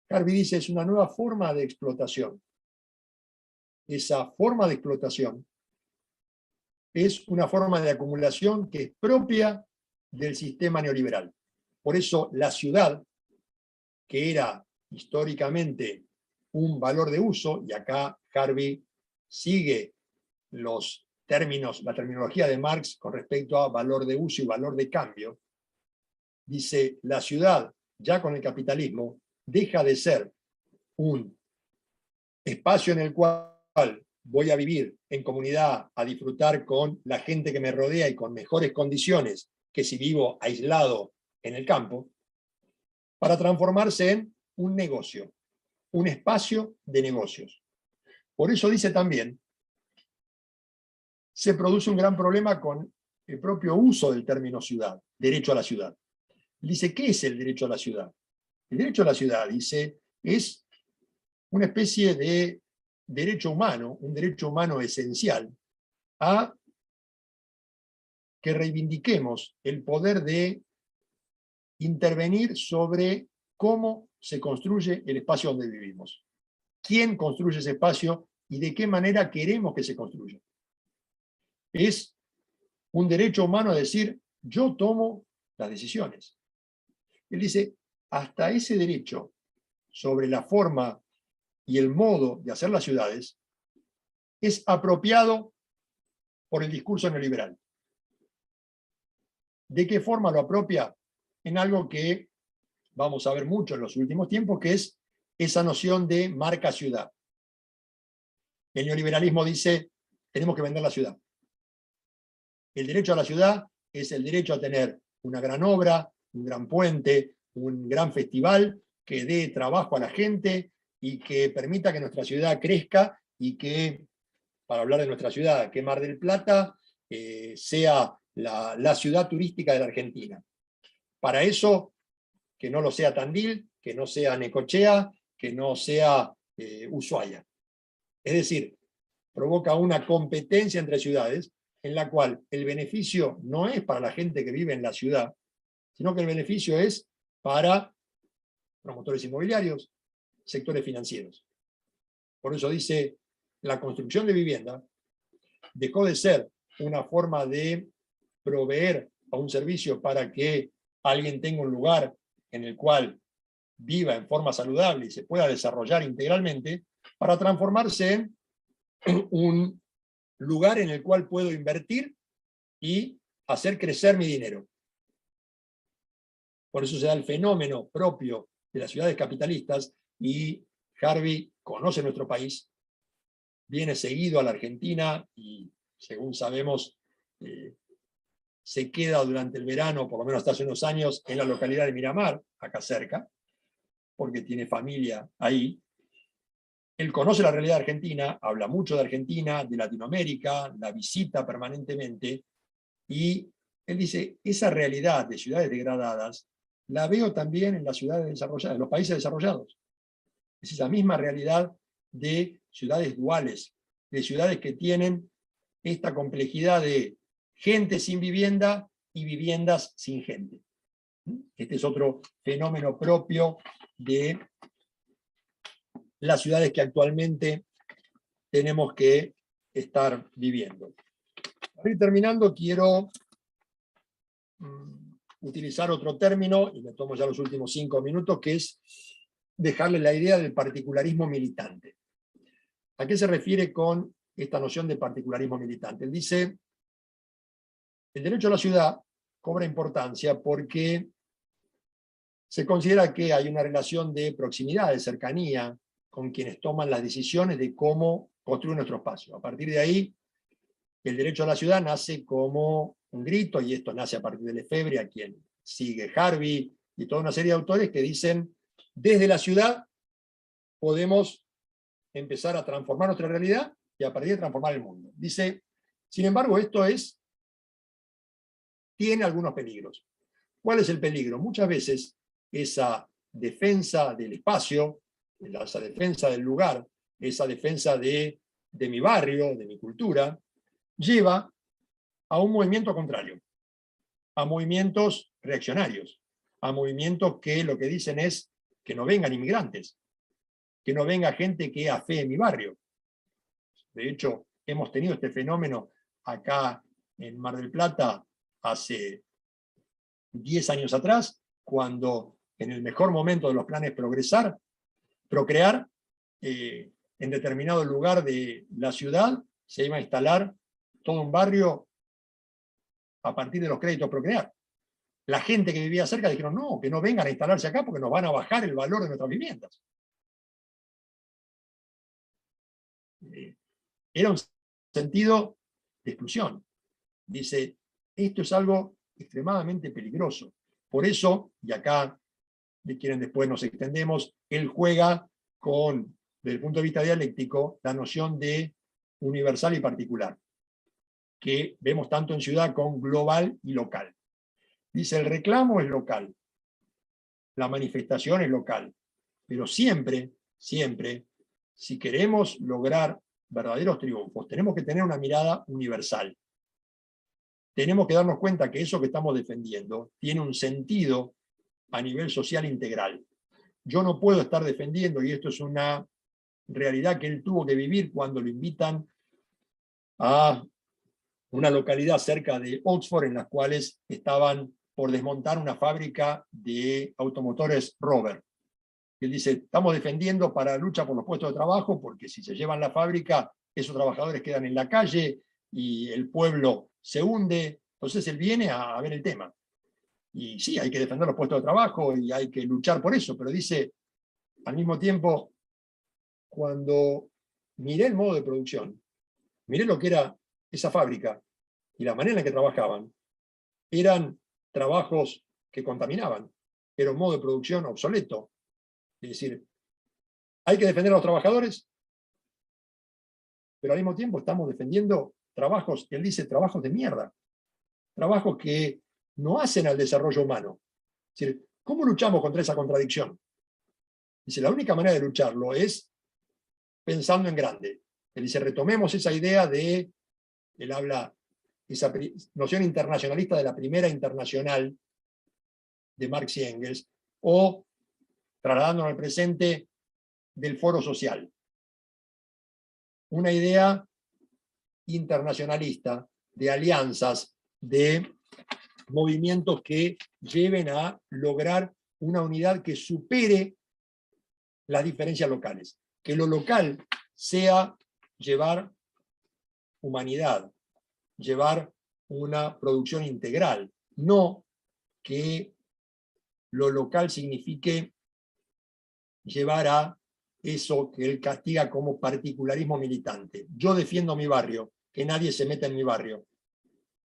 Harvey dice, es una nueva forma de explotación. Esa forma de explotación es una forma de acumulación que es propia del sistema neoliberal. Por eso la ciudad, que era históricamente un valor de uso, y acá Harvey sigue los la terminología de Marx con respecto a valor de uso y valor de cambio, dice, la ciudad, ya con el capitalismo, deja de ser un espacio en el cual voy a vivir en comunidad, a disfrutar con la gente que me rodea y con mejores condiciones que si vivo aislado en el campo, para transformarse en un negocio, un espacio de negocios. Por eso dice también, se produce un gran problema con el propio uso del término ciudad, derecho a la ciudad. Dice, ¿qué es el derecho a la ciudad? El derecho a la ciudad, dice, es una especie de derecho humano, un derecho humano esencial, a que reivindiquemos el poder de intervenir sobre cómo se construye el espacio donde vivimos. ¿Quién construye ese espacio y de qué manera queremos que se construya? Es un derecho humano a decir, yo tomo las decisiones. Él dice, hasta ese derecho sobre la forma y el modo de hacer las ciudades es apropiado por el discurso neoliberal. ¿De qué forma lo apropia? En algo que vamos a ver mucho en los últimos tiempos, que es esa noción de marca ciudad. El neoliberalismo dice, tenemos que vender la ciudad. El derecho a la ciudad es el derecho a tener una gran obra, un gran puente, un gran festival que dé trabajo a la gente y que permita que nuestra ciudad crezca y que, para hablar de nuestra ciudad, que Mar del Plata sea la ciudad turística de la Argentina. Para eso, que no lo sea Tandil, que no sea Necochea, que no sea Ushuaia. Es decir, provoca una competencia entre ciudades en la cual el beneficio no es para la gente que vive en la ciudad, sino que el beneficio es para promotores inmobiliarios, sectores financieros. Por eso dice, la construcción de vivienda dejó de ser una forma de proveer a un servicio para que alguien tenga un lugar en el cual viva en forma saludable y se pueda desarrollar integralmente, para transformarse en un lugar en el cual puedo invertir y hacer crecer mi dinero. Por eso se da el fenómeno propio de las ciudades capitalistas, y Harvey conoce nuestro país, viene seguido a la Argentina y, según sabemos, se queda durante el verano, por lo menos hasta hace unos años, en la localidad de Miramar, acá cerca, porque tiene familia ahí. Él conoce la realidad argentina, habla mucho de Argentina, de Latinoamérica, la visita permanentemente, y él dice, esa realidad de ciudades degradadas la veo también en las ciudades desarrolladas, en los países desarrollados. Es esa misma realidad de ciudades duales, de ciudades que tienen esta complejidad de gente sin vivienda y viviendas sin gente. Este es otro fenómeno propio de las ciudades que actualmente tenemos que estar viviendo. Para ir terminando, quiero utilizar otro término, y me tomo ya los últimos 5 minutos, que es dejarle la idea del particularismo militante. ¿A qué se refiere con esta noción de particularismo militante? Él dice, el derecho a la ciudad cobra importancia porque se considera que hay una relación de proximidad, de cercanía, con quienes toman las decisiones de cómo construir nuestro espacio. A partir de ahí, el derecho a la ciudad nace como un grito, y esto nace a partir de Lefebvre, a quien sigue Harvey, y toda una serie de autores que dicen, desde la ciudad podemos empezar a transformar nuestra realidad y a partir de transformar el mundo. Dice, sin embargo, esto tiene algunos peligros. ¿Cuál es el peligro? Muchas veces esa defensa del espacio, esa defensa del lugar, esa defensa de mi barrio, de mi cultura, lleva a un movimiento contrario, a movimientos reaccionarios, a movimientos que lo que dicen es que no vengan inmigrantes, que no venga gente que afee mi barrio. De hecho, hemos tenido este fenómeno acá en Mar del Plata hace 10 años atrás, cuando en el mejor momento de los planes procrear, en determinado lugar de la ciudad se iba a instalar todo un barrio a partir de los créditos Procrear. La gente que vivía cerca dijeron, no, que no vengan a instalarse acá porque nos van a bajar el valor de nuestras viviendas. Era un sentido de exclusión. Dice, esto es algo extremadamente peligroso. Por eso, y acá de quienes después nos extendemos, él juega con, desde el punto de vista dialéctico, la noción de universal y particular, que vemos tanto en ciudad con global y local. Dice, el reclamo es local, la manifestación es local, pero siempre, siempre, si queremos lograr verdaderos triunfos, tenemos que tener una mirada universal. Tenemos que darnos cuenta que eso que estamos defendiendo tiene un sentido a nivel social integral. Yo no puedo estar defendiendo, y esto es una realidad que él tuvo que vivir cuando lo invitan a una localidad cerca de Oxford, en las cuales estaban por desmontar una fábrica de automotores Rover. Él dice, estamos defendiendo para la lucha por los puestos de trabajo, porque si se llevan la fábrica, esos trabajadores quedan en la calle y el pueblo se hunde. Entonces él viene a ver el tema. Y sí, hay que defender los puestos de trabajo y hay que luchar por eso, pero dice, al mismo tiempo, cuando miré el modo de producción, miré lo que era esa fábrica y la manera en la que trabajaban, eran trabajos que contaminaban, era un modo de producción obsoleto. Es decir, hay que defender a los trabajadores, pero al mismo tiempo estamos defendiendo trabajos, él dice, trabajos de mierda, trabajos que no hacen al desarrollo humano. Es decir, ¿cómo luchamos contra esa contradicción? Dice, la única manera de lucharlo es pensando en grande. Él dice, retomemos esa idea de, él habla, esa noción internacionalista de la primera internacional de Marx y Engels, o trasladándonos al presente del foro social. Una idea internacionalista de alianzas, de movimientos que lleven a lograr una unidad que supere las diferencias locales. Que lo local sea llevar humanidad, llevar una producción integral, no que lo local signifique llevar a eso que él castiga como particularismo militante. Yo defiendo mi barrio, que nadie se meta en mi barrio.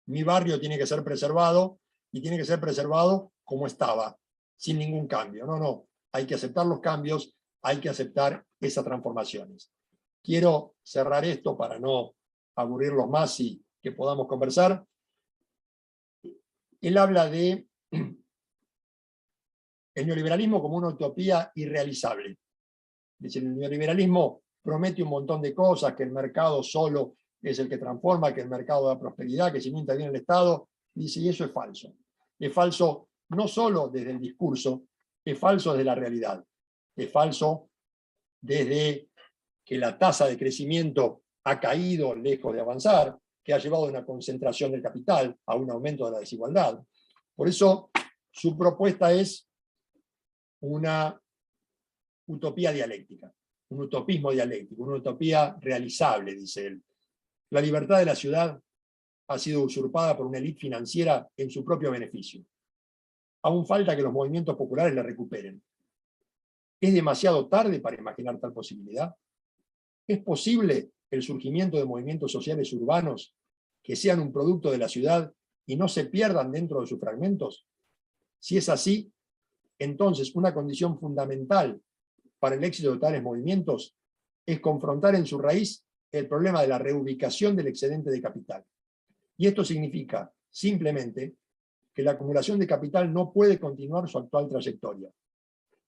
Mi barrio tiene que ser preservado y tiene que ser preservado como estaba, sin ningún cambio. No, no, hay que aceptar los cambios, hay que aceptar esas transformaciones. Quiero cerrar esto para no aburrirlos más y que podamos conversar. Él habla de el neoliberalismo como una utopía irrealizable. Dice, el neoliberalismo promete un montón de cosas, que el mercado solo es el que transforma, que el mercado da prosperidad, que si no interviene el Estado. Dice, y eso es falso. Es falso no solo desde el discurso, es falso desde la realidad. Es falso desde que la tasa de crecimiento ha caído lejos de avanzar, que ha llevado a una concentración del capital, a un aumento de la desigualdad. Por eso, su propuesta es una utopía dialéctica, un utopismo dialéctico, una utopía realizable, dice él. La libertad de la ciudad ha sido usurpada por una élite financiera en su propio beneficio. Aún falta que los movimientos populares la recuperen. ¿Es demasiado tarde para imaginar tal posibilidad? ¿Es posible el surgimiento de movimientos sociales urbanos que sean un producto de la ciudad y no se pierdan dentro de sus fragmentos? Si es así, entonces una condición fundamental para el éxito de tales movimientos es confrontar en su raíz el problema de la reubicación del excedente de capital. Y esto significa, simplemente, que la acumulación de capital no puede continuar su actual trayectoria,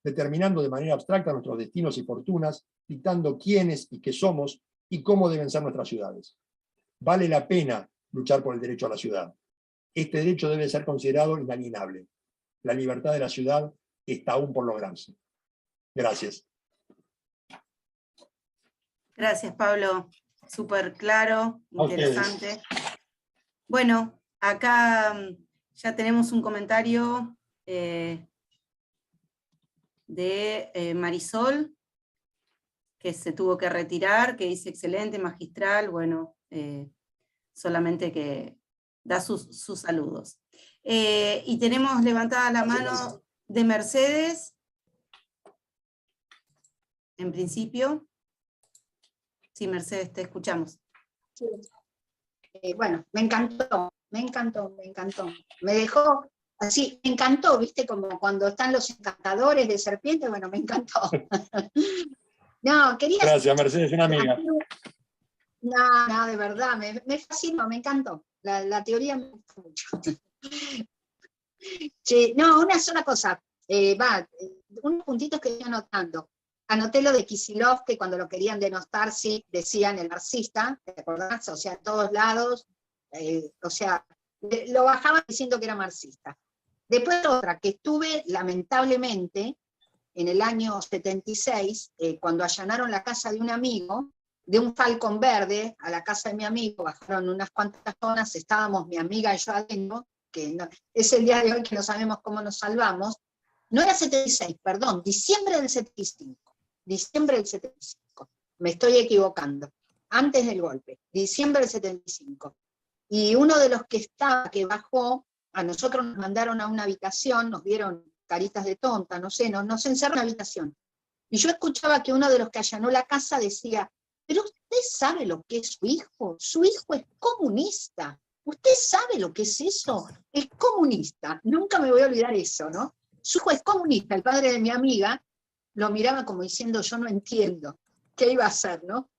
determinando de manera abstracta nuestros destinos y fortunas, dictando quiénes y qué somos y cómo deben ser nuestras ciudades. Vale la pena luchar por el derecho a la ciudad. Este derecho debe ser considerado inalienable. La libertad de la ciudad está aún por lograrse. Gracias. Gracias, Pablo. Súper claro, interesante. Bueno, acá ya tenemos un comentario de Marisol, que se tuvo que retirar, que dice excelente, magistral. Bueno, solamente que da sus saludos. Y tenemos levantada la mano de Mercedes, en principio. Sí, Mercedes, te escuchamos. Sí. Bueno, me encantó. Me dejó así, me encantó, ¿viste? Como cuando están los encantadores de serpientes, bueno, me encantó. No, quería... Gracias, Mercedes, una amiga. No, de verdad, me fascinó, me encantó. La teoría me gustó mucho. Sí, no, una sola cosa. Unos puntitos que estoy anotando. Anoté lo de Kicillof, que cuando lo querían denostar, sí, decían el marxista, ¿te acordás? O sea, a todos lados, o sea, lo bajaban diciendo que era marxista. Después otra, que estuve, lamentablemente, en el año 76, cuando allanaron la casa de un amigo, de un Falcon verde, a la casa de mi amigo, bajaron unas cuantas zonas, estábamos mi amiga y yo adentro, que no, es el día de hoy que no sabemos cómo nos salvamos. No era 76, perdón, diciembre del 75. Diciembre del 75. Me estoy equivocando. Antes del golpe, diciembre del 75. Y uno de los que estaba, que bajó, a nosotros nos mandaron a una habitación, nos vieron caritas de tonta, no sé, nos encerraron en una habitación. Y yo escuchaba que uno de los que allanó la casa decía, pero usted sabe lo que es su hijo es comunista. ¿Usted sabe lo que es eso? Es comunista. Nunca me voy a olvidar eso, ¿no? Su hijo es comunista, el padre de mi amiga lo miraba como diciendo, yo no entiendo, ¿qué iba a hacer, no?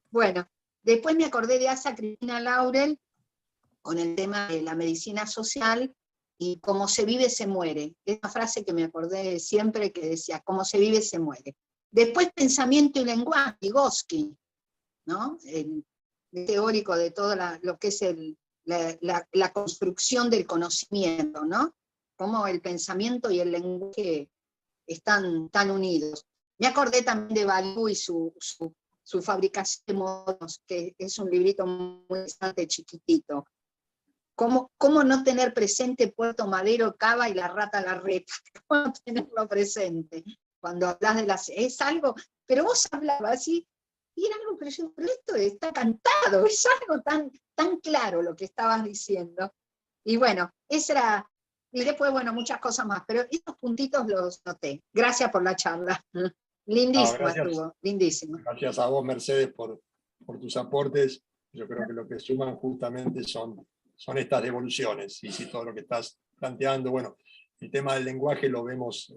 Bueno, después me acordé de Asa Cristina Laurel, con el tema de la medicina social, y cómo se vive se muere. Es una frase que me acordé siempre que decía, cómo se vive se muere. Después pensamiento y lenguaje, Vygotsky, ¿no? El teórico de todo lo que es la construcción del conocimiento, ¿no? Cómo el pensamiento y el lenguaje están tan unidos. Me acordé también de Balú y su fabricación de modos, que es un librito muy interesante, chiquitito. ¿Cómo no tener presente Puerto Madero, Cava y la rata Larreta? ¿Cómo no tenerlo presente? Cuando hablas de las... Es algo... Pero vos hablabas así, y era algo que yo... Pero esto está cantado, es algo tan claro lo que estabas diciendo. Y bueno, esa era... Y después, bueno, muchas cosas más, pero estos puntitos los noté. Gracias por la charla. Lindísima estuvo, lindísima. Gracias a vos, Mercedes, por tus aportes. Yo creo que lo que suman justamente son estas devoluciones. Y sí, todo lo que estás planteando, bueno, el tema del lenguaje lo vemos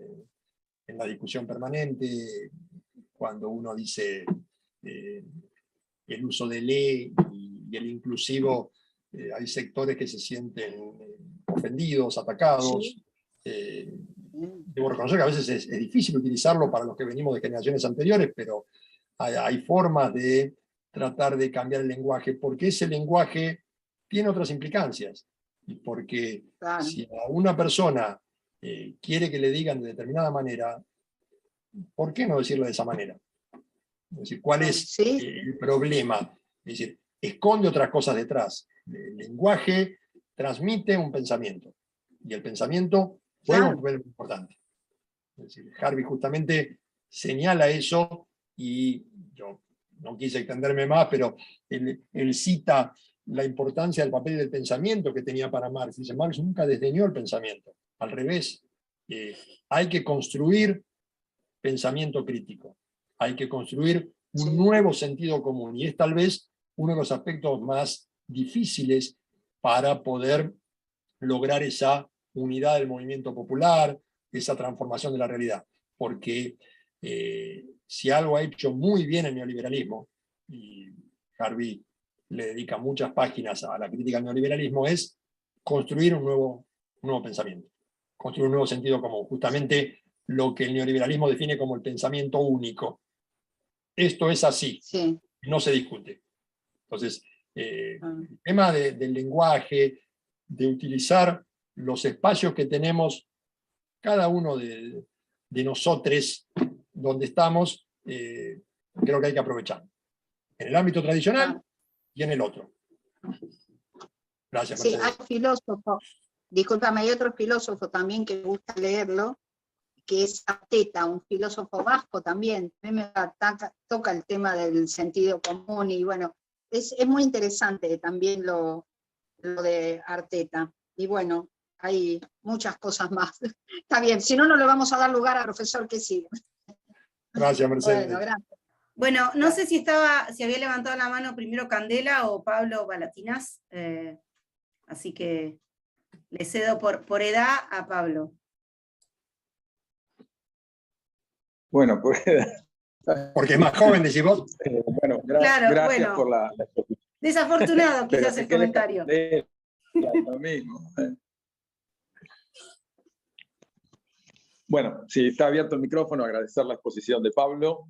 en la discusión permanente, cuando uno dice el uso de le y el inclusivo, hay sectores que se sienten ofendidos, atacados. Sí. Debo reconocer que a veces es difícil utilizarlo para los que venimos de generaciones anteriores, pero hay formas de tratar de cambiar el lenguaje, porque ese lenguaje tiene otras implicancias. Y porque Claro. Si a una persona quiere que le digan de determinada manera, ¿por qué no decirlo de esa manera? Es decir, ¿cuál es Sí. el problema? Es decir, esconde otras cosas detrás. El lenguaje transmite un pensamiento, y el pensamiento juega un papel muy importante. Es decir, Harvey justamente señala eso, y yo no quise extenderme más, pero él cita la importancia del papel del pensamiento que tenía para Marx. Dice, Marx nunca desdeñó el pensamiento, al revés. Hay que construir pensamiento crítico, hay que construir un nuevo sentido común, y es tal vez uno de los aspectos más difíciles para poder lograr esa unidad del movimiento popular, esa transformación de la realidad. Porque si algo ha hecho muy bien el neoliberalismo, y Harvey le dedica muchas páginas a la crítica al neoliberalismo, es construir un nuevo pensamiento, construir un nuevo sentido común, justamente lo que el neoliberalismo define como el pensamiento único. Esto es así, Sí. no se discute. Entonces, el tema del lenguaje, de utilizar los espacios que tenemos cada uno de nosotros donde estamos, creo que hay que aprovechar. En el ámbito tradicional y en el otro. Gracias, Sí, Mercedes. hay filósofo, discúlpame, hay otro filósofo también que me gusta leerlo, que es Ateta, un filósofo vasco también. A mí me toca el tema del sentido común, y bueno, es muy interesante también lo de Arteta. Y bueno, hay muchas cosas más. Está bien, si no, no le vamos a dar lugar al profesor que sigue. Gracias, Mercedes. Bueno, gracias. Bueno, no sé si había levantado la mano primero Candela o Pablo Balatinas, así que le cedo por edad a Pablo. Bueno, pues... Porque es más joven, decís vos. Bueno, Claro, gracias bueno. por la Desafortunado pero quizás se el quede comentario. lo mismo. Bueno, si está abierto el micrófono, agradecer la exposición de Pablo.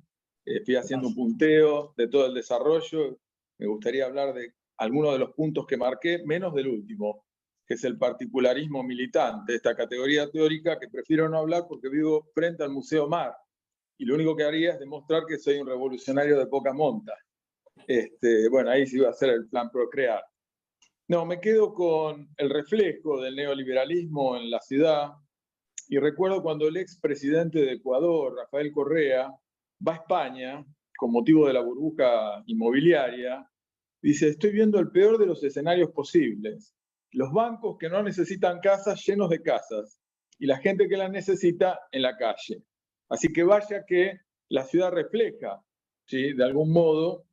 Fui haciendo un punteo de todo el desarrollo. Me gustaría hablar de algunos de los puntos que marqué, menos del último, que es el particularismo militante, esta categoría teórica que prefiero no hablar porque vivo frente al Museo Mar. Y lo único que haría es demostrar que soy un revolucionario de poca monta. Bueno, ahí sí va a ser el plan Procrear. No, me quedo con el reflejo del neoliberalismo en la ciudad, y recuerdo cuando el expresidente de Ecuador, Rafael Correa, va a España con motivo de la burbuja inmobiliaria, dice: estoy viendo el peor de los escenarios posibles. Los bancos que no necesitan casas llenos de casas, y la gente que las necesita en la calle. Así que vaya que la ciudad refleja, ¿sí?, de algún modo,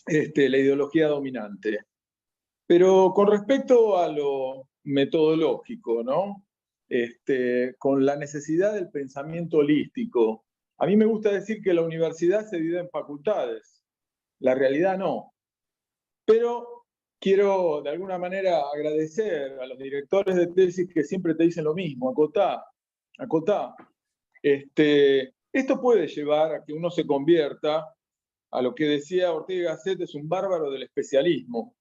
la ideología dominante. Pero con respecto a lo metodológico, ¿no? Con la necesidad del pensamiento holístico, a mí me gusta decir que la universidad se divide en facultades, la realidad no. Pero quiero de alguna manera agradecer a los directores de tesis que siempre te dicen lo mismo: acotá, acotá. Esto puede llevar a que uno se convierta, a lo que decía Ortega y Gasset, es un bárbaro del especialismo.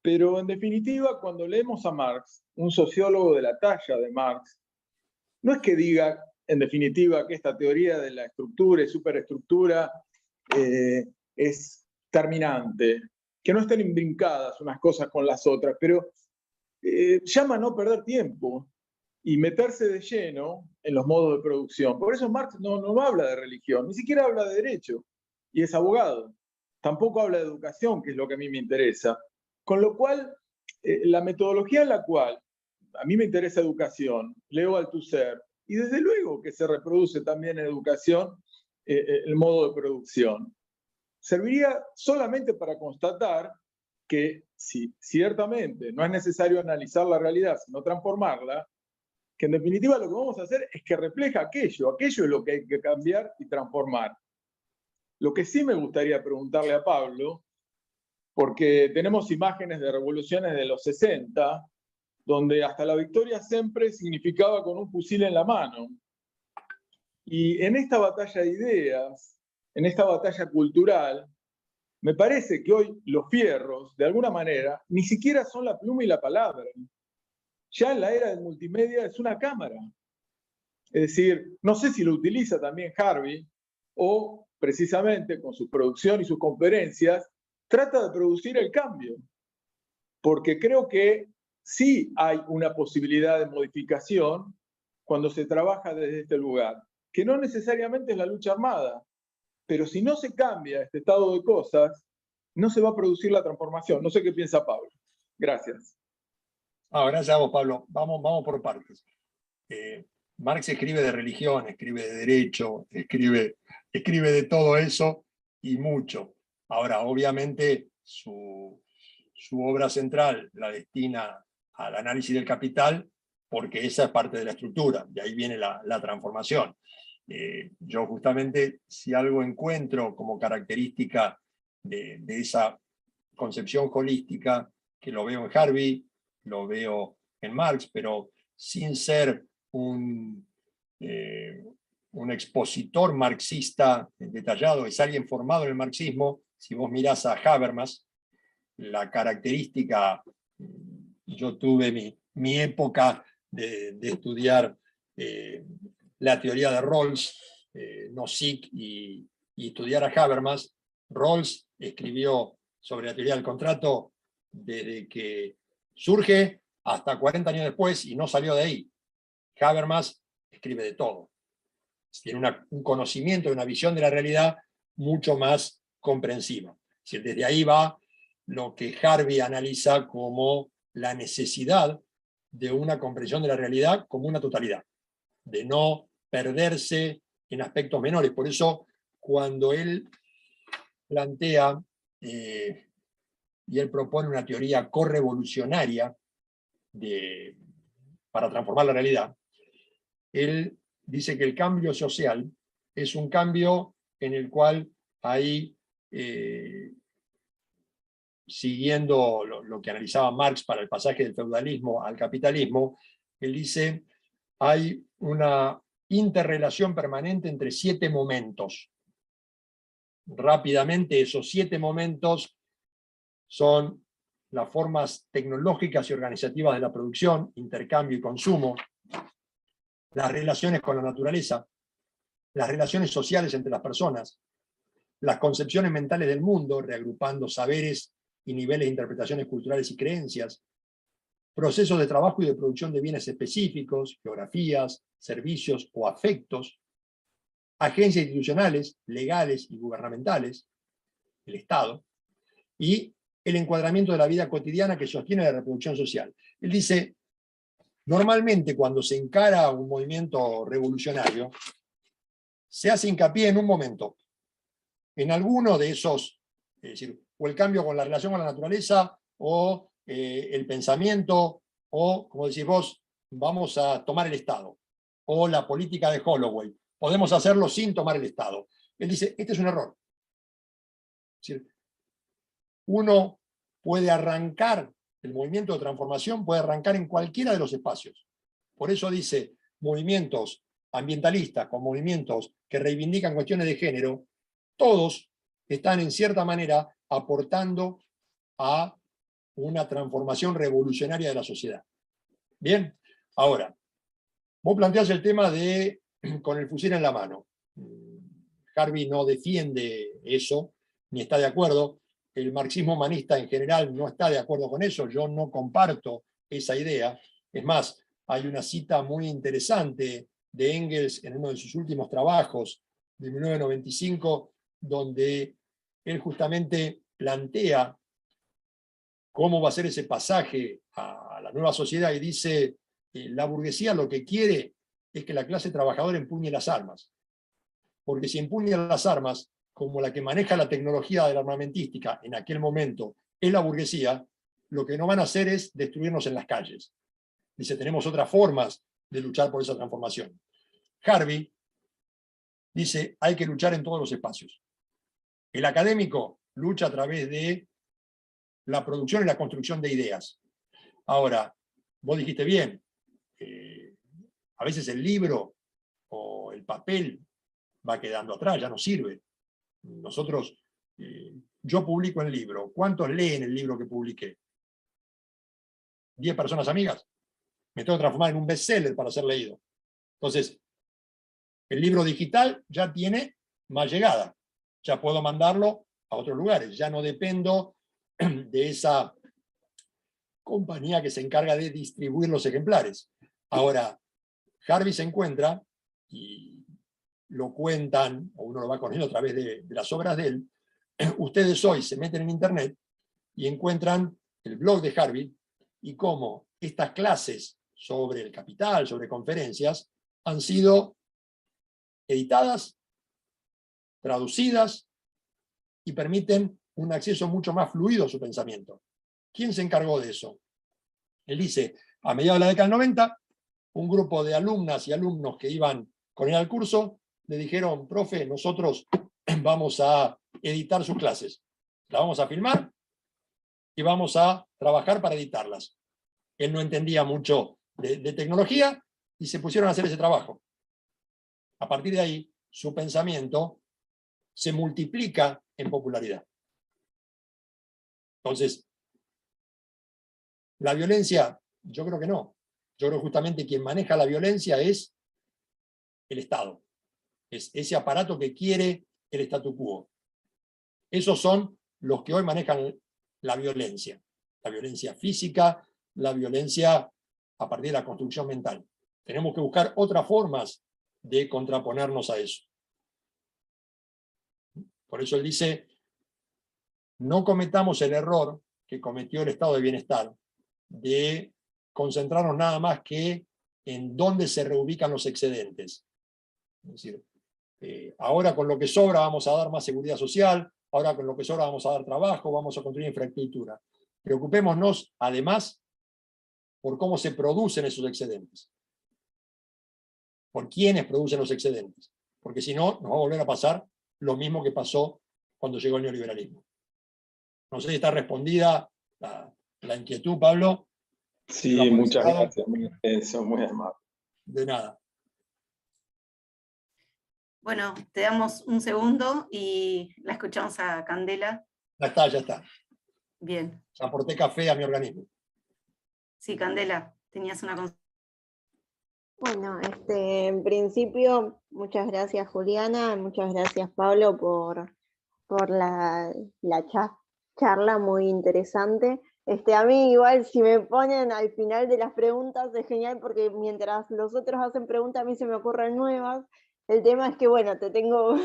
Pero en definitiva, cuando leemos a Marx, un sociólogo de la talla de Marx, no es que diga en definitiva que esta teoría de la estructura y superestructura es terminante, que no estén imbrincadas unas cosas con las otras, pero llama a no perder tiempo y meterse de lleno en los modos de producción. Por eso Marx no habla de religión, ni siquiera habla de derecho, y es abogado. Tampoco habla de educación, que es lo que a mí me interesa. Con lo cual, la metodología en la cual a mí me interesa educación, leo Althusser, y desde luego que se reproduce también en educación el modo de producción. Serviría solamente para constatar que si ciertamente no es necesario analizar la realidad, sino transformarla, que en definitiva lo que vamos a hacer es que refleja aquello es lo que hay que cambiar y transformar. Lo que sí me gustaría preguntarle a Pablo, porque tenemos imágenes de revoluciones de los 60, donde hasta la victoria siempre significaba con un fusil en la mano. Y en esta batalla de ideas, en esta batalla cultural, me parece que hoy los fierros, de alguna manera, ni siquiera son la pluma y la palabra. Ya en la era del multimedia es una cámara. Es decir, no sé si lo utiliza también Harvey, o precisamente con su producción y sus conferencias, trata de producir el cambio. Porque creo que sí hay una posibilidad de modificación cuando se trabaja desde este lugar, que no necesariamente es la lucha armada, pero si no se cambia este estado de cosas, no se va a producir la transformación. No sé qué piensa Pablo. Gracias. Gracias a vos, Pablo. Vamos por partes. Marx escribe de religión, escribe de derecho, escribe de todo eso y mucho. Ahora, obviamente, su obra central la destina al análisis del capital, porque esa es parte de la estructura, de ahí viene la transformación. Yo justamente, si algo encuentro como característica de esa concepción holística, que lo veo en Harvey, lo veo en Marx, pero sin ser un expositor marxista detallado, es alguien formado en el marxismo. Si vos mirás a Habermas, la característica, yo tuve mi época de estudiar la teoría de Rawls, Nozick, y estudiar a Habermas. Rawls escribió sobre la teoría del contrato desde que surge hasta 40 años después y no salió de ahí. Habermas escribe de todo. Tiene un conocimiento, una visión de la realidad mucho más comprensiva. Desde ahí va lo que Harvey analiza como la necesidad de una comprensión de la realidad como una totalidad, de no perderse en aspectos menores. Por eso, cuando él plantea y él propone una teoría correvolucionaria para transformar la realidad, él dice que el cambio social es un cambio en el cual hay, siguiendo lo que analizaba Marx para el pasaje del feudalismo al capitalismo, él dice, hay una interrelación permanente entre 7 momentos. Rápidamente, esos 7 momentos son las formas tecnológicas y organizativas de la producción, intercambio y consumo, las relaciones con la naturaleza, las relaciones sociales entre las personas, las concepciones mentales del mundo, reagrupando saberes y niveles de interpretaciones culturales y creencias, procesos de trabajo y de producción de bienes específicos, geografías, servicios o afectos, agencias institucionales, legales y gubernamentales, el Estado, y el encuadramiento de la vida cotidiana que sostiene la reproducción social. Él dice, normalmente cuando se encara un movimiento revolucionario, se hace hincapié en un momento, en alguno de esos, es decir, o el cambio con la relación con la naturaleza, o el pensamiento, o, como decís vos, vamos a tomar el Estado, o la política de Holloway. Podemos hacerlo sin tomar el Estado. Él dice, este es un error. Es decir, uno puede arrancar, el movimiento de transformación puede arrancar en cualquiera de los espacios. Por eso dice, movimientos ambientalistas con movimientos que reivindican cuestiones de género, todos están en cierta manera aportando a una transformación revolucionaria de la sociedad. Bien, ahora, vos planteás el tema de con el fusil en la mano. Harvey no defiende eso, ni está de acuerdo. El marxismo humanista en general no está de acuerdo con eso, yo no comparto esa idea. Es más, hay una cita muy interesante de Engels en uno de sus últimos trabajos, de 1995, donde él justamente plantea cómo va a ser ese pasaje a la nueva sociedad y dice, la burguesía lo que quiere es que la clase trabajadora empuñe las armas. Porque si empuña las armas, como la que maneja la tecnología de la armamentística en aquel momento es la burguesía, lo que no van a hacer es destruirnos en las calles. Dice, tenemos otras formas de luchar por esa transformación. Harvey dice, hay que luchar en todos los espacios. El académico lucha a través de la producción y la construcción de ideas. Ahora, vos dijiste bien, a veces el libro o el papel va quedando atrás, ya no sirve. Nosotros, yo publico el libro. ¿Cuántos leen el libro que publiqué? ¿10 personas amigas? Me tengo que transformar en un bestseller para ser leído. Entonces, el libro digital ya tiene más llegada. Ya puedo mandarlo a otros lugares. Ya no dependo de esa compañía que se encarga de distribuir los ejemplares. Ahora, Harvey se encuentra, y lo cuentan, o uno lo va conociendo a través de las obras de él, ustedes hoy se meten en internet y encuentran el blog de Harvey y cómo estas clases sobre el capital, sobre conferencias, han sido editadas, traducidas y permiten un acceso mucho más fluido a su pensamiento. ¿Quién se encargó de eso? Él dice, a mediados de la década del 90, un grupo de alumnas y alumnos que iban con él al curso, le dijeron, profe, nosotros vamos a editar sus clases, las vamos a filmar y vamos a trabajar para editarlas. Él no entendía mucho de tecnología y se pusieron a hacer ese trabajo. A partir de ahí, su pensamiento se multiplica en popularidad. Entonces, la violencia, yo creo que no. Yo creo que justamente quien maneja la violencia es el Estado. Es ese aparato que quiere el statu quo. Esos son los que hoy manejan la violencia física, la violencia a partir de la construcción mental. Tenemos que buscar otras formas de contraponernos a eso. Por eso él dice, no cometamos el error que cometió el estado de bienestar, de concentrarnos nada más que en dónde se reubican los excedentes. Es decir, ahora con lo que sobra vamos a dar más seguridad social, ahora con lo que sobra vamos a dar trabajo, vamos a construir infraestructura. Preocupémonos, además, por cómo se producen esos excedentes. Por quiénes producen los excedentes. Porque si no, nos va a volver a pasar lo mismo que pasó cuando llegó el neoliberalismo. No sé si está respondida la inquietud, Pablo. Sí, muchas gracias. Eso, muy amable. De nada. Bueno, te damos un segundo y la escuchamos a Candela. Ya está, ya está. Bien. Ya aporté café a mi organismo. Sí, Candela, tenías una consulta. Bueno, en principio, muchas gracias Juliana, muchas gracias Pablo por la charla muy interesante. A mí igual si me ponen al final de las preguntas es genial porque mientras los otros hacen preguntas a mí se me ocurren nuevas. El tema es que bueno, te tengo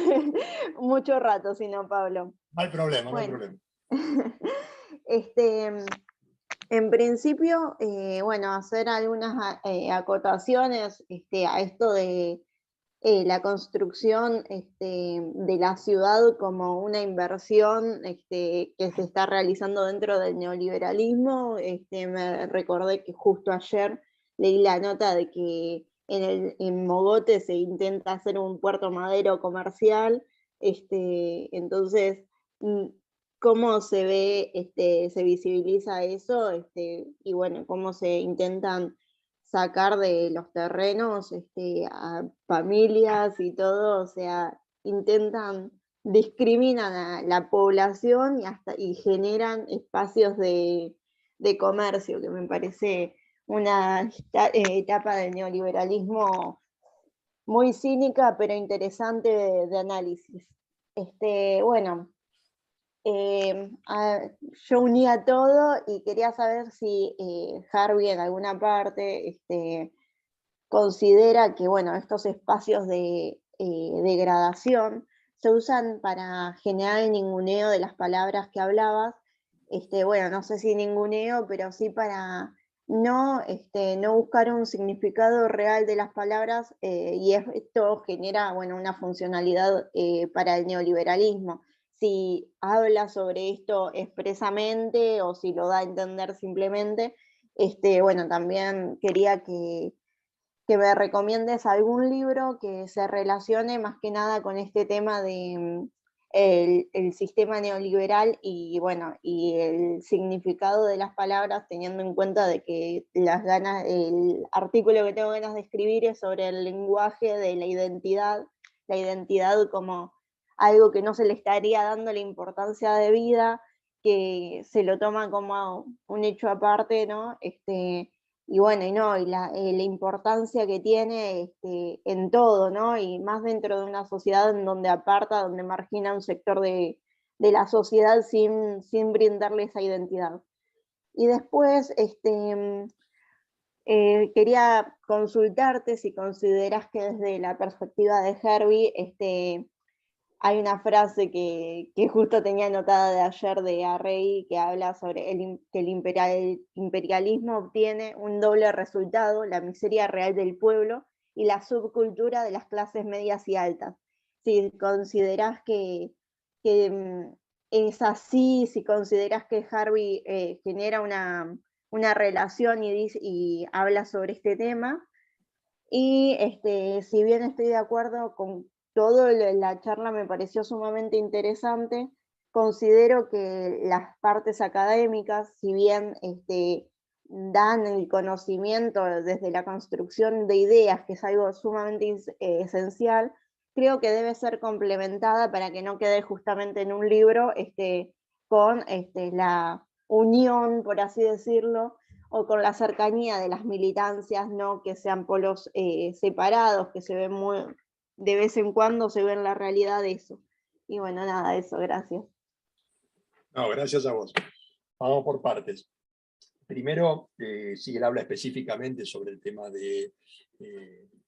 mucho rato, si no, Pablo. No hay problema, Bueno. no hay problema. En principio, bueno, hacer algunas acotaciones a esto de la construcción de la ciudad como una inversión que se está realizando dentro del neoliberalismo. Me recordé que justo ayer leí la nota de que en Mogote se intenta hacer un puerto madero comercial, entonces cómo se ve, se visibiliza eso, y bueno, cómo se intentan sacar de los terrenos a familias y todo, o sea, discriminan a la población y generan espacios de comercio, que me parece una etapa del neoliberalismo muy cínica, pero interesante de análisis. Bueno, yo unía todo y quería saber si Harvey en alguna parte considera que bueno, estos espacios de degradación se usan para generar el ninguneo de las palabras que hablabas. Bueno, no sé si ninguneo, pero sí para no buscar un significado real de las palabras, y esto genera bueno, una funcionalidad para el neoliberalismo. Si habla sobre esto expresamente o si lo da a entender simplemente. Bueno, también quería que me recomiendes algún libro que se relacione más que nada con este tema de el sistema neoliberal y bueno, y el significado de las palabras, teniendo en cuenta de que el artículo que tengo ganas de escribir es sobre el lenguaje de la identidad como algo que no se le estaría dando la importancia de vida, que se lo toma como un hecho aparte, ¿no? Y bueno, y la importancia que tiene en todo, ¿no? Y más dentro de una sociedad en donde aparta, donde margina un sector de la sociedad sin brindarle esa identidad. Y después, quería consultarte si consideras que desde la perspectiva de Harvey, hay una frase que justo tenía anotada de ayer de Arrey, que habla sobre que el imperialismo obtiene un doble resultado: la miseria real del pueblo y la subcultura de las clases medias y altas. Si considerás que es así, si considerás que Harvey genera una relación y habla sobre este tema. Y si bien estoy de acuerdo con todo, la charla me pareció sumamente interesante, considero que las partes académicas, si bien dan el conocimiento desde la construcción de ideas, que es algo sumamente esencial, creo que debe ser complementada para que no quede justamente en un libro con la unión, por así decirlo, o con la cercanía de las militancias, no que sean polos separados, que se ven de vez en cuando se ve en la realidad eso. Y bueno, nada, eso, gracias. No, gracias a vos. Vamos por partes. Primero, sí, él habla específicamente sobre el tema de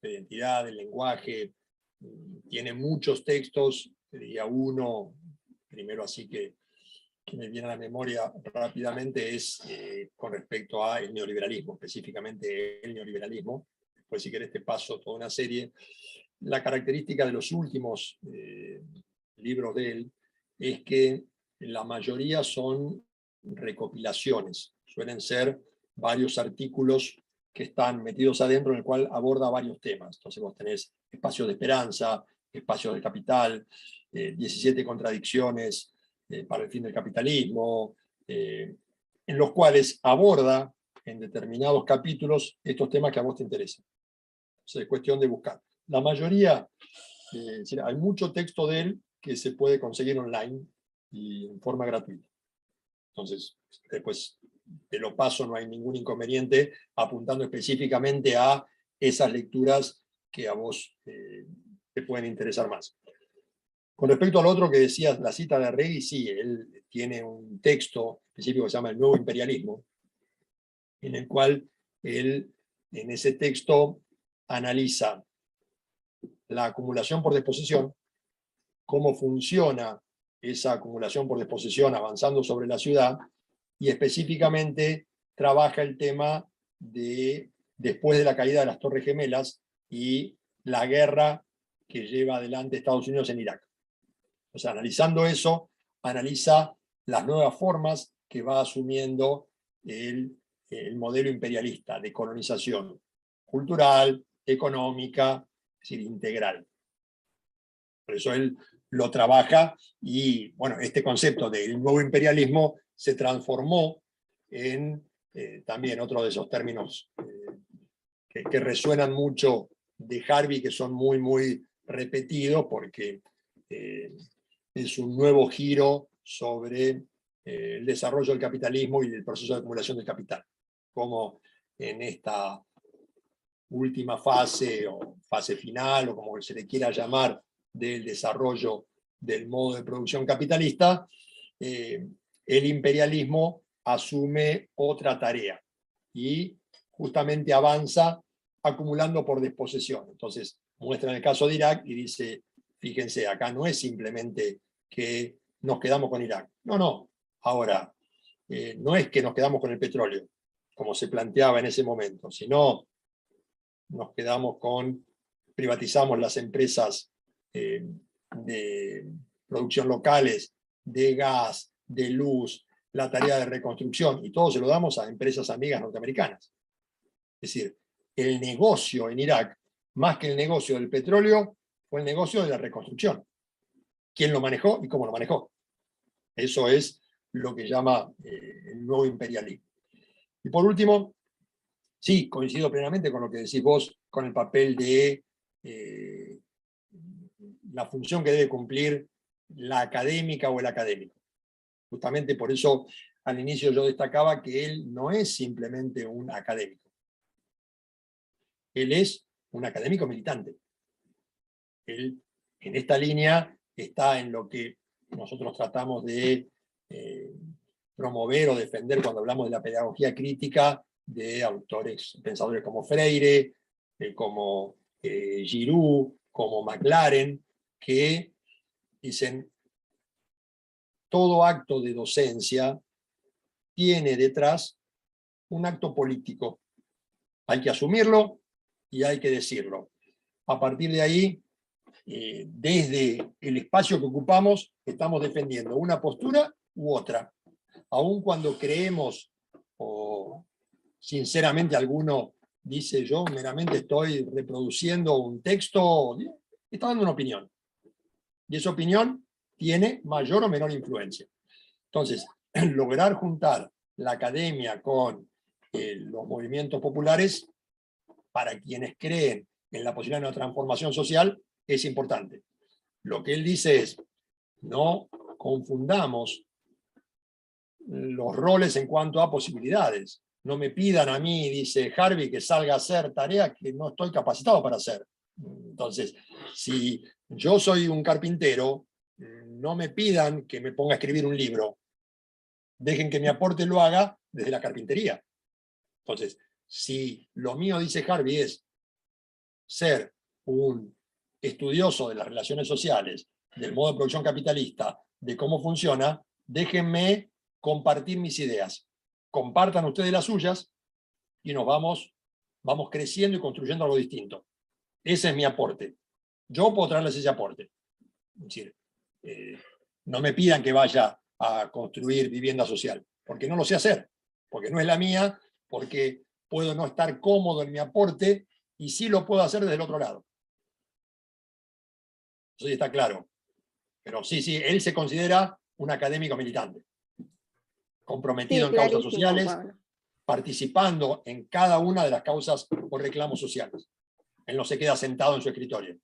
identidad, del lenguaje. Tiene muchos textos, diría uno, primero así que que me viene a la memoria rápidamente es con respecto al neoliberalismo, específicamente el neoliberalismo. Después, si querés, te paso toda una serie. La característica de los últimos libros de él es que la mayoría son recopilaciones, suelen ser varios artículos que están metidos adentro, en el cual aborda varios temas. Entonces vos tenés Espacios de Esperanza, Espacios del Capital, 17 contradicciones para el fin del capitalismo, en los cuales aborda en determinados capítulos estos temas que a vos te interesan. Entonces es cuestión de buscar. La mayoría, hay mucho texto de él que se puede conseguir online y en forma gratuita. Entonces, después te lo paso, no hay ningún inconveniente, apuntando específicamente a esas lecturas que a vos te pueden interesar más. Con respecto al otro que decías, la cita de Arregui, sí, él tiene un texto específico que se llama El Nuevo Imperialismo, en el cual él, en ese texto, analiza la acumulación por disposición, cómo funciona esa acumulación por disposición avanzando sobre la ciudad, y específicamente trabaja el tema de después de la caída de las Torres Gemelas y la guerra que lleva adelante Estados Unidos en Irak. O sea, analizando eso, analiza las nuevas formas que va asumiendo el modelo imperialista de colonización cultural, económica, es decir, integral. Por eso él lo trabaja y, bueno, este concepto del nuevo imperialismo se transformó en también otro de esos términos que resuenan mucho de Harvey, que son muy, muy repetidos, porque es un nuevo giro sobre el desarrollo del capitalismo y el proceso de acumulación del capital. Como en esta última fase, o fase final, o como se le quiera llamar, del desarrollo del modo de producción capitalista, el imperialismo asume otra tarea y justamente avanza acumulando por desposesión. Entonces muestra en el caso de Irak y dice, fíjense, acá no es simplemente que nos quedamos con Irak. No, no. Ahora, no es que nos quedamos con el petróleo, como se planteaba en ese momento, sino nos quedamos con, privatizamos las empresas de producción locales, de gas, de luz, la tarea de reconstrucción, y todo se lo damos a empresas amigas norteamericanas. Es decir, el negocio en Irak, más que el negocio del petróleo, fue el negocio de la reconstrucción. ¿Quién lo manejó y cómo lo manejó? Eso es lo que llama el nuevo imperialismo. Y por último, sí, coincido plenamente con lo que decís vos, con el papel de la función que debe cumplir la académica o el académico. Justamente por eso al inicio yo destacaba que él no es simplemente un académico. Él es un académico militante. Él en esta línea está en lo que nosotros tratamos de promover o defender cuando hablamos de la pedagogía crítica de autores, pensadores como Freire, como Giroud, como McLaren, que dicen todo acto de docencia tiene detrás un acto político. Hay que asumirlo y hay que decirlo. A partir de ahí, desde el espacio que ocupamos, estamos defendiendo una postura u otra. Aun cuando creemos, o sinceramente alguno dice yo meramente estoy reproduciendo un texto, está dando una opinión. Y esa opinión tiene mayor o menor influencia. Entonces, lograr juntar la academia con los movimientos populares, para quienes creen en la posibilidad de una transformación social, es importante. Lo que él dice es, no confundamos los roles en cuanto a posibilidades. No me pidan a mí, dice Harvey, que salga a hacer tareas que no estoy capacitado para hacer. Entonces, si yo soy un carpintero, no me pidan que me ponga a escribir un libro. Dejen que mi aporte lo haga desde la carpintería. Entonces, si lo mío, dice Harvey, es ser un estudioso de las relaciones sociales, del modo de producción capitalista, de cómo funciona, déjenme compartir mis ideas. Compartan ustedes las suyas y nos vamos creciendo y construyendo algo distinto. Ese es mi aporte. Yo puedo traerles ese aporte. Es decir, no me pidan que vaya a construir vivienda social, porque no lo sé hacer, porque no es la mía, porque puedo no estar cómodo en mi aporte y sí lo puedo hacer desde el otro lado. Eso sí está claro. Pero sí, él se considera un académico militante, comprometido Sí, en causas clarísimo, sociales, Pablo. participando en cada una de las causas o reclamos sociales. Él no se queda sentado en su escritorio.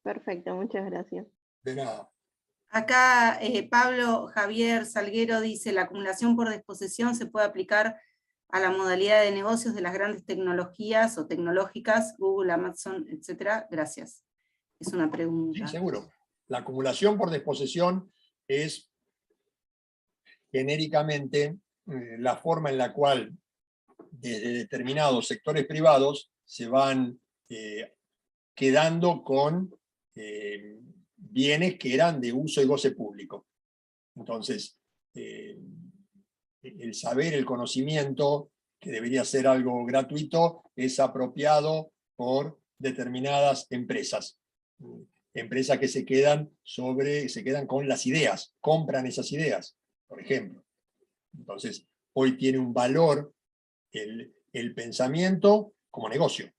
Perfecto, muchas gracias. De nada. Acá Pablo Javier Salguero dice, la acumulación por disposición se puede aplicar a la modalidad de negocios de las grandes tecnologías o tecnológicas, Google, Amazon, etc. Gracias. Es una pregunta. Sí, seguro. La acumulación por disposición es genéricamente la forma en la cual desde determinados sectores privados se van quedando con bienes que eran de uso y goce público. Entonces, el saber, el conocimiento, que debería ser algo gratuito, es apropiado por determinadas empresas. Empresas que se quedan con las ideas, compran esas ideas, por ejemplo. Entonces, hoy tiene un valor el pensamiento como negocio.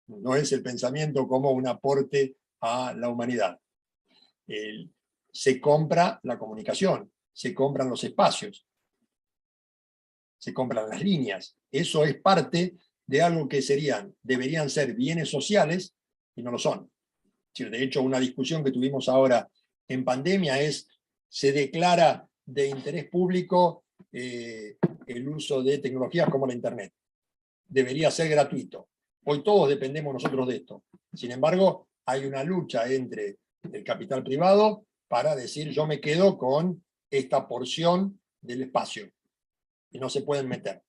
No es el pensamiento como un aporte a la humanidad. Se compra la comunicación, se compran los espacios, se compran las líneas. Eso es parte de algo que deberían ser bienes sociales y no lo son. De hecho, una discusión que tuvimos ahora en pandemia es, se declara de interés público el uso de tecnologías como la Internet. Debería ser gratuito. Hoy todos dependemos nosotros de esto. Sin embargo, hay una lucha entre el capital privado para decir yo me quedo con esta porción del espacio y no se pueden meter.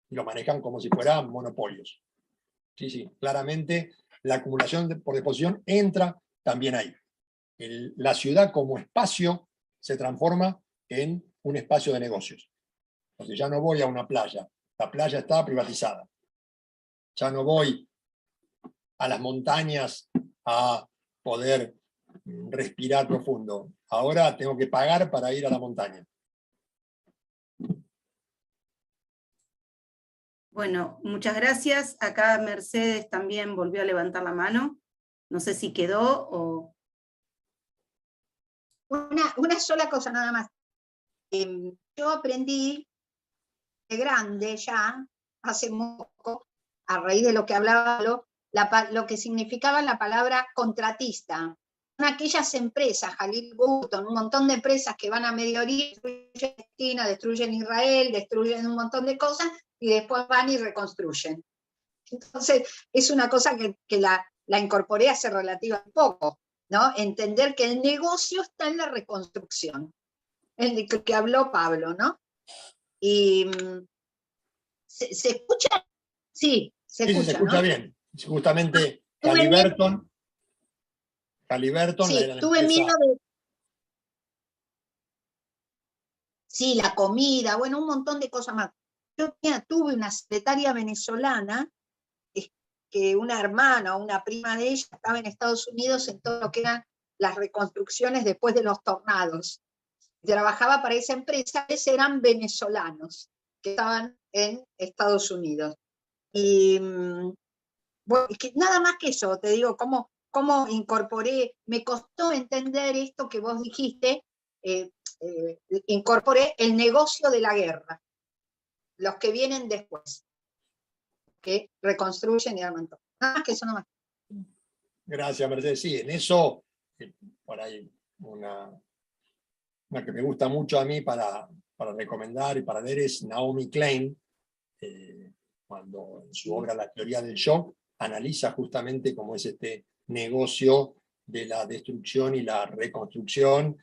Y lo manejan como si fueran monopolios. Sí, claramente la acumulación por disposición entra también ahí. La ciudad como espacio se transforma en un espacio de negocios. Entonces ya no voy a una playa, la playa está privatizada. Ya no voy a las montañas a poder respirar profundo. Ahora tengo que pagar para ir a la montaña. Bueno, muchas gracias. Acá Mercedes también volvió a levantar la mano. No sé si quedó o... Una sola cosa nada más. Yo aprendí de grande ya, hace poco, a raíz de lo que hablaba, lo que significaba la palabra contratista. Son aquellas empresas, Jalil Burton, un montón de empresas que van a Medio Oriente, destruyen Palestina, destruyen Israel, destruyen un montón de cosas, y después van y reconstruyen. Entonces, es una cosa que la incorporé hace relativamente poco, ¿no? Entender que el negocio está en la reconstrucción, en el que habló Pablo, ¿no? Y ¿se escucha? Sí, se escucha, se escucha, ¿no? Bien. Justamente Halliburton sí, era la tuve empresa. miedo de... Sí, la comida, bueno, un montón de cosas más. Yo tuve una secretaria venezolana, que una hermana o una prima de ella estaba en Estados Unidos en todo lo que eran las reconstrucciones después de los tornados. Trabajaba para esa empresa, eran venezolanos que estaban en Estados Unidos. Y bueno, es que nada más que eso, te digo, cómo incorporé, me costó entender esto que vos dijiste, incorporé el negocio de la guerra, los que vienen después, que reconstruyen y arman todo. Nada más que eso nomás. Gracias, Mercedes. Sí, en eso, por ahí, una que me gusta mucho a mí para recomendar y para leer es Naomi Klein, cuando en su obra La teoría del shock analiza justamente cómo es este negocio de la destrucción y la reconstrucción.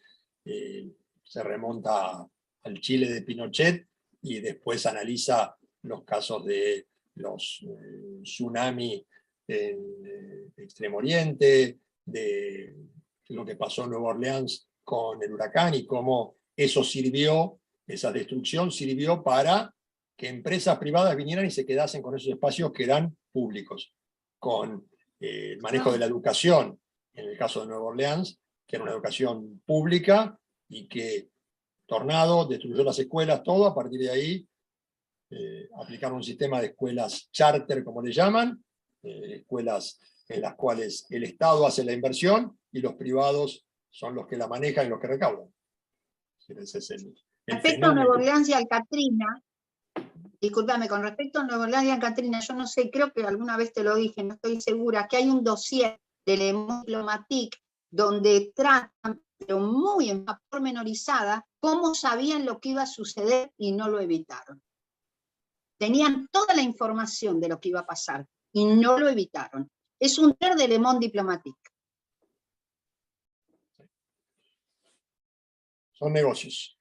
Se remonta al Chile de Pinochet y después analiza los casos de los tsunamis en Extremo Oriente, de lo que pasó en Nueva Orleans con el huracán y cómo eso sirvió, esa destrucción sirvió para que empresas privadas vinieran y se quedasen con esos espacios que eran públicos, con el manejo de la educación, en el caso de Nueva Orleans, que era una educación pública y que Tornado destruyó las escuelas, todo. A partir de ahí aplicaron un sistema de escuelas charter, como le llaman, escuelas en las cuales el Estado hace la inversión y los privados son los que la manejan y los que recaudan. Ese es el respecto a Nueva Orleans y al Katrina, discúlpame, con respecto a Nueva Orleans y al Katrina, yo no sé, creo que alguna vez te lo dije, no estoy segura, que hay un dossier de Le Monde Diplomatique donde tratan, pero muy en pormenorizada, cómo sabían lo que iba a suceder y no lo evitaron. Tenían toda la información de lo que iba a pasar y no lo evitaron. Es un ter de Le Monde Diplomatique. Son negocios.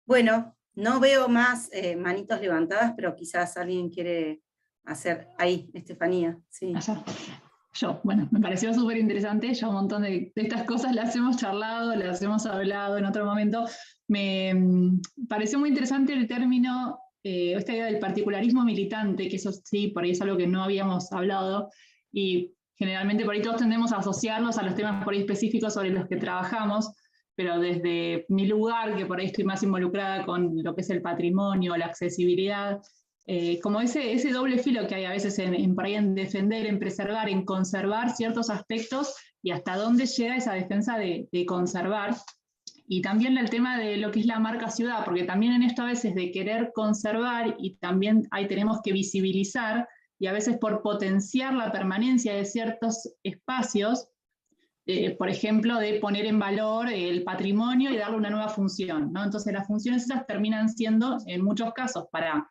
Bueno, no veo más manitos levantadas, pero quizás alguien quiere hacer ahí, Estefanía. Sí. Allá. Yo, bueno, me pareció súper interesante, ya un montón de estas cosas las hemos charlado, las hemos hablado en otro momento. Me pareció muy interesante el término, esta idea del particularismo militante, que eso sí, por ahí es algo que no habíamos hablado, y generalmente por ahí todos tendemos a asociarnos a los temas por ahí específicos sobre los que trabajamos, pero desde mi lugar, que por ahí estoy más involucrada con lo que es el patrimonio, la accesibilidad, como ese doble filo que hay a veces por ahí en defender, en preservar, en conservar ciertos aspectos, y hasta dónde llega esa defensa de conservar. Y también el tema de lo que es la marca ciudad, porque también en esto a veces de querer conservar, y también ahí tenemos que visibilizar, y a veces por potenciar la permanencia de ciertos espacios, por ejemplo, de poner en valor el patrimonio y darle una nueva función, ¿no? Entonces las funciones esas terminan siendo, en muchos casos, para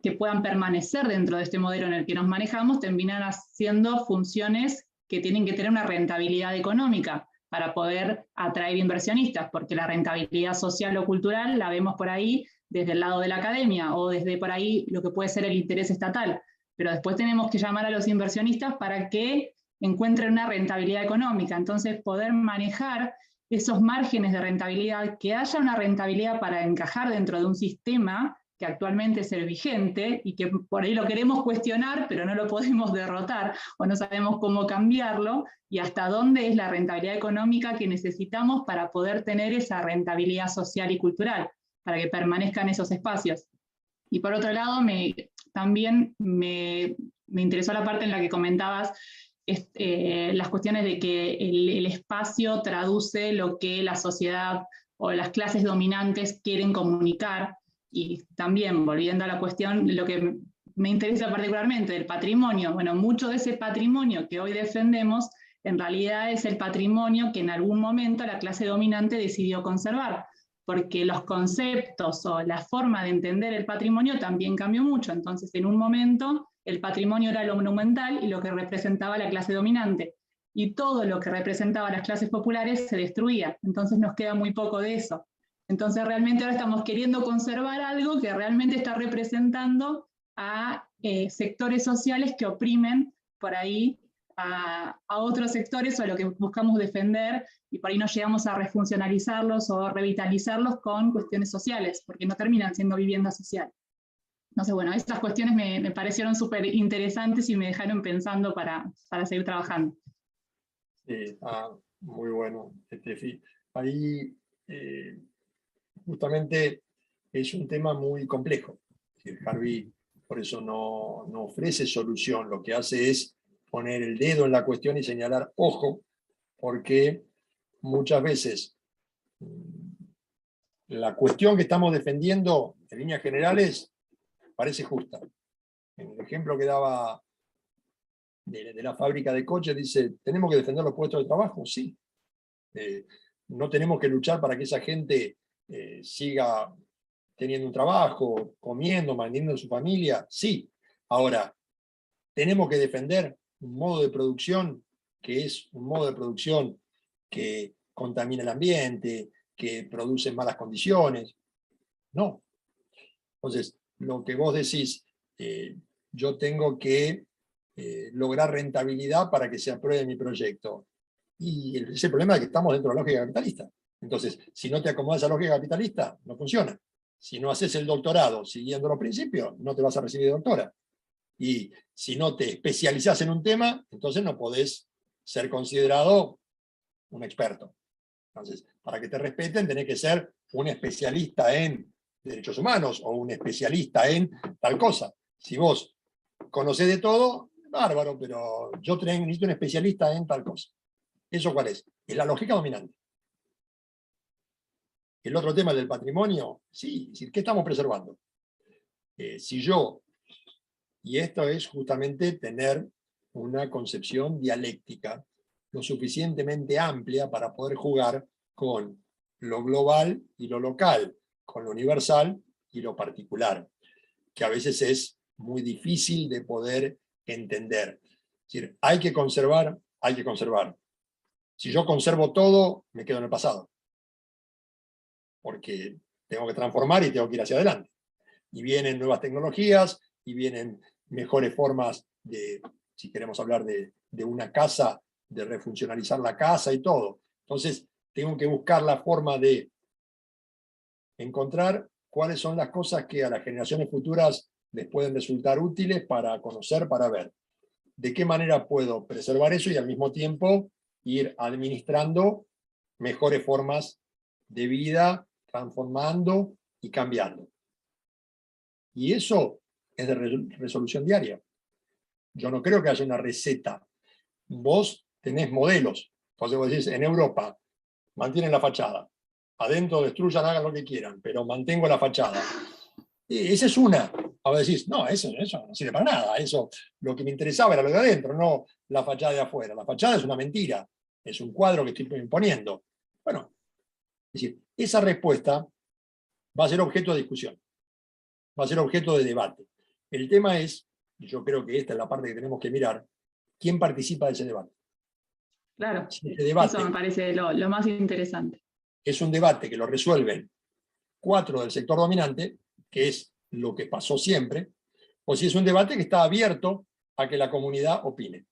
que puedan permanecer dentro de este modelo en el que nos manejamos, terminan haciendo funciones que tienen que tener una rentabilidad económica para poder atraer inversionistas, porque la rentabilidad social o cultural la vemos por ahí desde el lado de la academia, o desde por ahí lo que puede ser el interés estatal, pero después tenemos que llamar a los inversionistas para que encuentren una rentabilidad económica. Entonces poder manejar esos márgenes de rentabilidad, que haya una rentabilidad para encajar dentro de un sistema que actualmente es el vigente y que por ahí lo queremos cuestionar, pero no lo podemos derrotar o no sabemos cómo cambiarlo, y hasta dónde es la rentabilidad económica que necesitamos para poder tener esa rentabilidad social y cultural, para que permanezcan esos espacios. Y por otro lado, también me interesó la parte en la que comentabas las cuestiones de que el espacio traduce lo que la sociedad o las clases dominantes quieren comunicar. Y también, volviendo a la cuestión, lo que me interesa particularmente del patrimonio, bueno, mucho de ese patrimonio que hoy defendemos, en realidad es el patrimonio que en algún momento la clase dominante decidió conservar, porque los conceptos o la forma de entender el patrimonio también cambió mucho. Entonces, en un momento, el patrimonio era lo monumental y lo que representaba la clase dominante, y todo lo que representaba las clases populares se destruía. Entonces nos queda muy poco de eso. Entonces realmente ahora estamos queriendo conservar algo que realmente está representando a sectores sociales que oprimen por ahí a otros sectores, o a lo que buscamos defender, y por ahí no llegamos a refuncionalizarlos o revitalizarlos con cuestiones sociales, porque no terminan siendo vivienda social. Entonces, bueno, estas cuestiones me parecieron súper interesantes y me dejaron pensando para seguir trabajando. Sí, muy bueno, Estefi. Ahí justamente es un tema muy complejo. Harvey por eso no ofrece solución, lo que hace es poner el dedo en la cuestión y señalar, ojo, porque muchas veces la cuestión que estamos defendiendo en líneas generales parece justa. En el ejemplo que daba de la fábrica de coches, dice, ¿tenemos que defender los puestos de trabajo? Sí. No tenemos que luchar para que esa gente siga teniendo un trabajo, comiendo, manteniendo a su familia, sí. Ahora, tenemos que defender un modo de producción que es un modo de producción que contamina el ambiente, que produce malas condiciones. No. Entonces, lo que vos decís, yo tengo que lograr rentabilidad para que se apruebe mi proyecto. Y ese problema es que estamos dentro de la lógica capitalista. Entonces, si no te acomodas a la lógica capitalista, no funciona. Si no haces el doctorado siguiendo los principios, no te vas a recibir de doctora. Y si no te especializás en un tema, entonces no podés ser considerado un experto. Entonces, para que te respeten, tenés que ser un especialista en derechos humanos o un especialista en tal cosa. Si vos conocés de todo, bárbaro, pero yo necesito un especialista en tal cosa. ¿Eso cuál es? Es la lógica dominante. El otro tema del patrimonio, sí, es decir, ¿qué estamos preservando? Si yo, y esto es justamente tener una concepción dialéctica lo suficientemente amplia para poder jugar con lo global y lo local, con lo universal y lo particular, que a veces es muy difícil de poder entender. Es decir, hay que conservar, hay que conservar. Si yo conservo todo, me quedo en el pasado, porque tengo que transformar y tengo que ir hacia adelante. Y vienen nuevas tecnologías, y vienen mejores formas de, si queremos hablar de una casa, de refuncionalizar la casa y todo. Entonces, tengo que buscar la forma de encontrar cuáles son las cosas que a las generaciones futuras les pueden resultar útiles para conocer, para ver. De qué manera puedo preservar eso y al mismo tiempo ir administrando mejores formas de vida, transformando y cambiando. Y eso es de resolución diaria. Yo no creo que haya una receta. Vos tenés modelos. Entonces vos decís, en Europa, mantienen la fachada. Adentro destruyan, hagan lo que quieran, pero mantengo la fachada. Y esa es una. Ahora decís, no, eso no sirve para nada. Eso, lo que me interesaba era lo de adentro, no la fachada de afuera. La fachada es una mentira. Es un cuadro que estoy imponiendo. Bueno, es decir, esa respuesta va a ser objeto de discusión. Va a ser objeto de debate. El tema es, y yo creo que esta es la parte que tenemos que mirar, ¿quién participa de ese debate? Claro, Si ese debate eso me parece lo más interesante. es un debate que lo resuelven 4 del sector dominante, que es lo que pasó siempre, o si es un debate que está abierto a que la comunidad opine.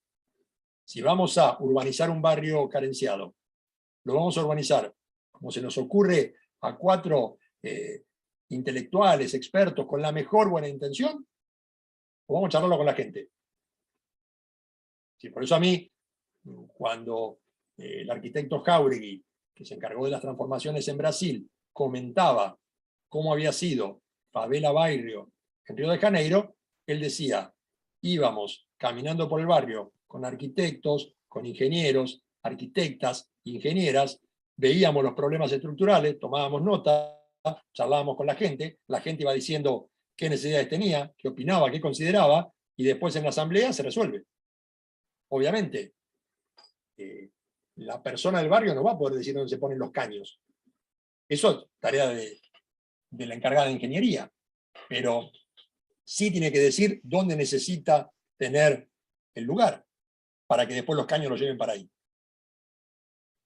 Si vamos a urbanizar un barrio carenciado, lo vamos a urbanizar como se nos ocurre a 4 intelectuales, expertos, con la mejor buena intención, o vamos a charlarlo con la gente. Sí, por eso a mí, cuando el arquitecto Jáuregui, que se encargó de las transformaciones en Brasil, comentaba cómo había sido Favela Bairro en Río de Janeiro, él decía, íbamos caminando por el barrio con arquitectos, con ingenieros, arquitectas, ingenieras, veíamos los problemas estructurales, tomábamos nota, charlábamos con la gente iba diciendo qué necesidades tenía, qué opinaba, qué consideraba, y después en la asamblea se resuelve. Obviamente, la persona del barrio no va a poder decir dónde se ponen los caños. Eso es tarea de la encargada de ingeniería, pero sí tiene que decir dónde necesita tener el lugar, para que después los caños lo lleven para ahí.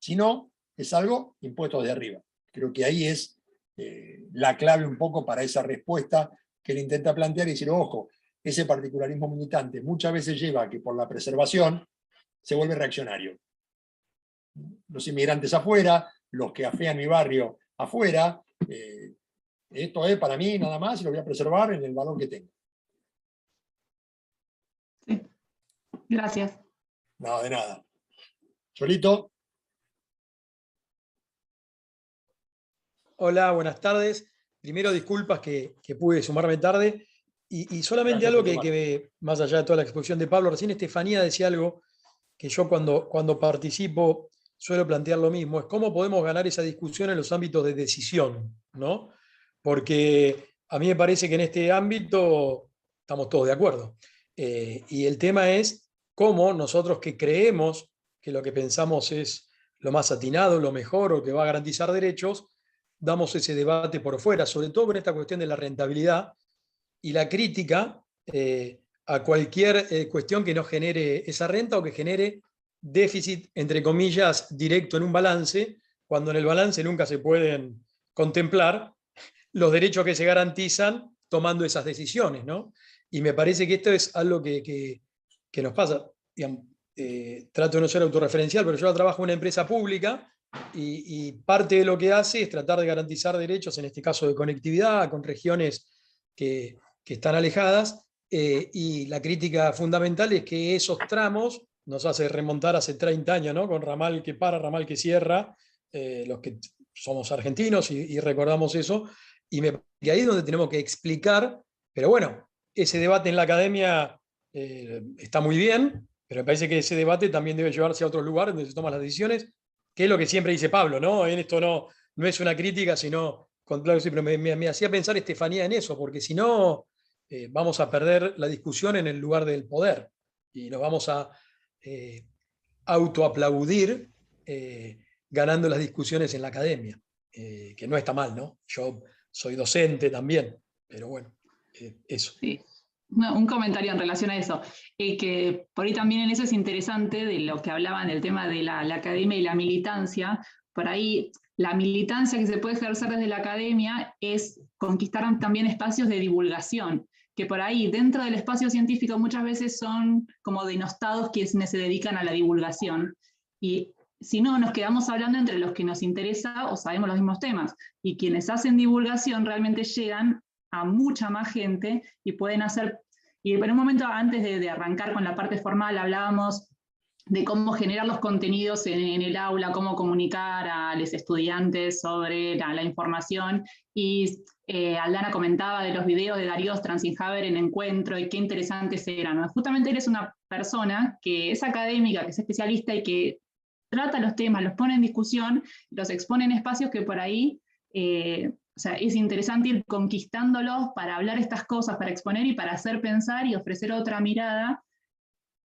Si no, es algo impuesto desde arriba. Creo que ahí es la clave un poco para esa respuesta que él intenta plantear y decir, ojo, ese particularismo militante muchas veces lleva a que por la preservación se vuelve reaccionario. Los inmigrantes afuera, los que afean mi barrio afuera, esto es para mí nada más y lo voy a preservar en el valor que tengo. Sí. Gracias. No, de nada. Cholito. Hola, buenas tardes. Primero, disculpas que pude sumarme tarde. Y solamente Gracias algo por que, más allá de toda la exposición de Pablo, recién Estefanía decía algo que yo cuando participo suelo plantear lo mismo, es cómo podemos ganar esa discusión en los ámbitos de decisión, ¿no? Porque a mí me parece que en este ámbito estamos todos de acuerdo. Y el tema es cómo nosotros que creemos que lo que pensamos es lo más atinado, lo mejor o que va a garantizar derechos, damos ese debate por fuera, sobre todo con esta cuestión de la rentabilidad y la crítica a cualquier cuestión que no genere esa renta o que genere déficit, entre comillas, directo en un balance, cuando en el balance nunca se pueden contemplar los derechos que se garantizan tomando esas decisiones, ¿no? Y me parece que esto es algo que que nos pasa. Digamos, trato de no ser autorreferencial, pero yo trabajo en una empresa pública y parte de lo que hace es tratar de garantizar derechos, en este caso de conectividad, con regiones que están alejadas, y la crítica fundamental es que esos tramos nos hace remontar hace 30 años, ¿no? Con ramal que para, ramal que cierra, los que somos argentinos y recordamos eso, y ahí es donde tenemos que explicar, pero bueno, ese debate en la academia está muy bien, pero me parece que ese debate también debe llevarse a otros lugares donde se toman las decisiones, que es lo que siempre dice Pablo, ¿no? En esto no es una crítica, sino, claro, sí, pero me hacía pensar Estefanía en eso, porque si no, vamos a perder la discusión en el lugar del poder y nos vamos a autoaplaudir ganando las discusiones en la academia, que no está mal, ¿no? Yo soy docente también, pero bueno, eso. Sí. Un comentario en relación a eso, que por ahí también en eso es interesante de lo que hablaban del tema de la academia y la militancia. Por ahí la militancia que se puede ejercer desde la academia es conquistar también espacios de divulgación, que por ahí dentro del espacio científico muchas veces son como denostados quienes se dedican a la divulgación. Y si no, nos quedamos hablando entre los que nos interesa o sabemos los mismos temas. Y quienes hacen divulgación realmente llegan a mucha más gente y pueden hacer. Y en un momento antes de arrancar con la parte formal hablábamos de cómo generar los contenidos en el aula, cómo comunicar a los estudiantes sobre la información, y Aldana comentaba de los videos de Darío Stranzinhaber en Encuentro y qué interesantes eran, ¿no? Justamente eres una persona que es académica, que es especialista y que trata los temas, los pone en discusión, los expone en espacios que por ahí o sea, es interesante ir conquistándolos para hablar estas cosas, para exponer y para hacer pensar y ofrecer otra mirada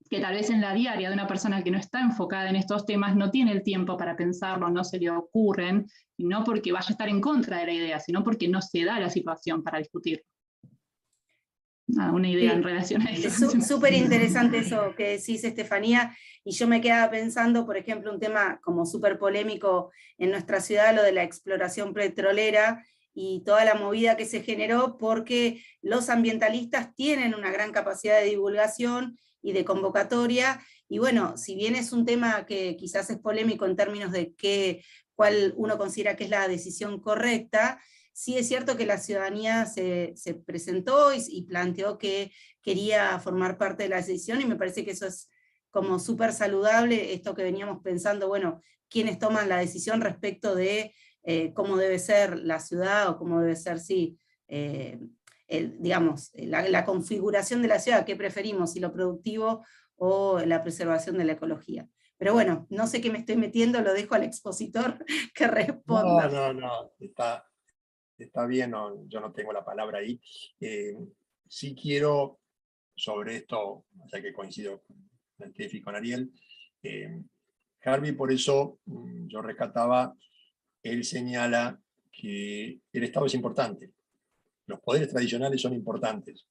que tal vez en la diaria de una persona que no está enfocada en estos temas no tiene el tiempo para pensarlo, no se le ocurren, y no porque vaya a estar en contra de la idea, sino porque no se da la situación para discutir. Una idea en relación a eso. Es súper interesante eso que decís, Estefanía, y yo me quedaba pensando, por ejemplo, un tema como súper polémico en nuestra ciudad, lo de la exploración petrolera y toda la movida que se generó, porque los ambientalistas tienen una gran capacidad de divulgación y de convocatoria, y bueno, si bien es un tema que quizás es polémico en términos de cuál uno considera que es la decisión correcta, sí es cierto que la ciudadanía se presentó y planteó que quería formar parte de la decisión, y me parece que eso es como súper saludable, esto que veníamos pensando, bueno, quiénes toman la decisión respecto de cómo debe ser la ciudad, o cómo debe ser, sí, digamos, la configuración de la ciudad, qué preferimos, si lo productivo o la preservación de la ecología. Pero bueno, no sé qué me estoy metiendo, lo dejo al expositor que responda. No, está bien, yo no tengo la palabra ahí. Sí quiero, sobre esto, ya que coincido con Estefi y con Ariel, Harvey, por eso yo rescataba, él señala que el Estado es importante, los poderes tradicionales son importantes,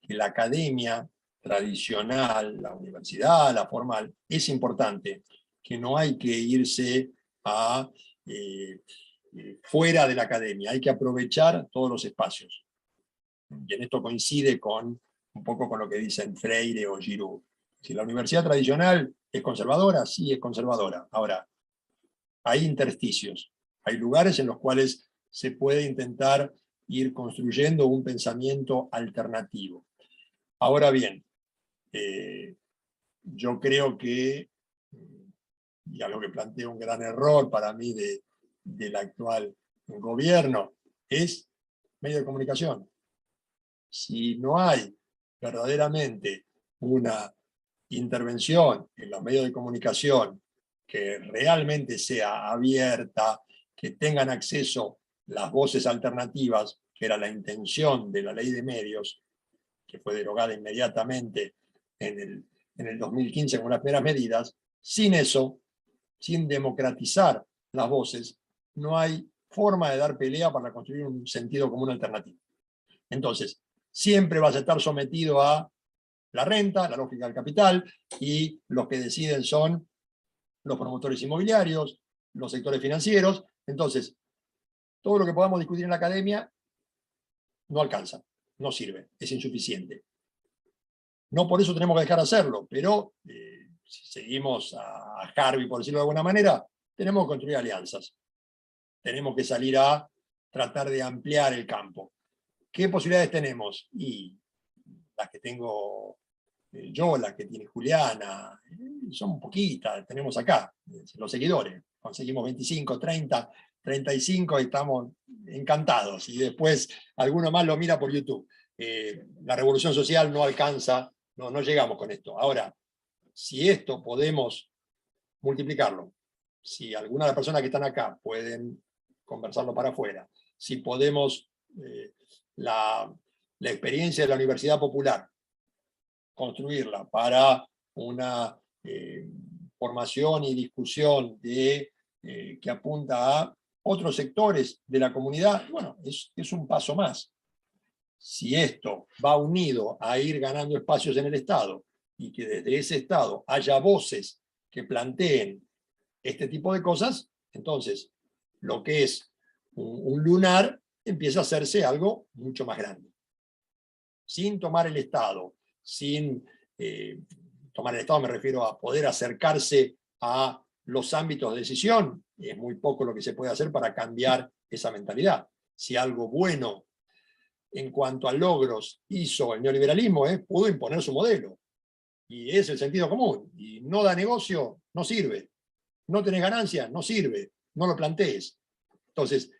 que la academia tradicional, la universidad, la formal, es importante, que no hay que irse a fuera de la academia, hay que aprovechar todos los espacios. Y en esto coincide un poco con lo que dicen Freire o Giroud. Si la universidad tradicional es conservadora, sí es conservadora. Ahora, hay intersticios, hay lugares en los cuales se puede intentar ir construyendo un pensamiento alternativo. Ahora bien, yo creo que, y algo que plantea un gran error para mí del actual gobierno, es medio de comunicación. Si no hay verdaderamente una intervención en los medios de comunicación que realmente sea abierta, que tengan acceso las voces alternativas, que era la intención de la ley de medios, que fue derogada inmediatamente en el 2015 con las primeras medidas, sin eso, sin democratizar las voces, no hay forma de dar pelea para construir un sentido común alternativo. Entonces, siempre vas a estar sometido a la renta, la lógica del capital, y los que deciden son los promotores inmobiliarios, los sectores financieros. Entonces, todo lo que podamos discutir en la academia no alcanza, no sirve, es insuficiente. No por eso tenemos que dejar de hacerlo, pero si seguimos a Harvey, por decirlo de alguna manera, tenemos que construir alianzas. Tenemos que salir a tratar de ampliar el campo. ¿Qué posibilidades tenemos? Y las que tengo yo, las que tiene Juliana, son poquitas, tenemos acá, los seguidores. Conseguimos 25, 30, 35 y estamos encantados. Y después alguno más lo mira por YouTube. La revolución social no alcanza, no llegamos con esto. Ahora, si esto podemos multiplicarlo, si alguna de las personas que están acá pueden conversarlo para afuera, si podemos la experiencia de la Universidad Popular, construirla para una formación y discusión que apunta a otros sectores de la comunidad, bueno, es un paso más. Si esto va unido a ir ganando espacios en el Estado y que desde ese Estado haya voces que planteen este tipo de cosas, entonces lo que es un lunar empieza a hacerse algo mucho más grande. Sin tomar el Estado, tomar el Estado me refiero a poder acercarse a los ámbitos de decisión, es muy poco lo que se puede hacer para cambiar esa mentalidad. Si algo bueno en cuanto a logros hizo el neoliberalismo, pudo imponer su modelo. Y es el sentido común. Y no da negocio, no sirve. No tenés ganancias, no sirve. No lo plantees. Entonces,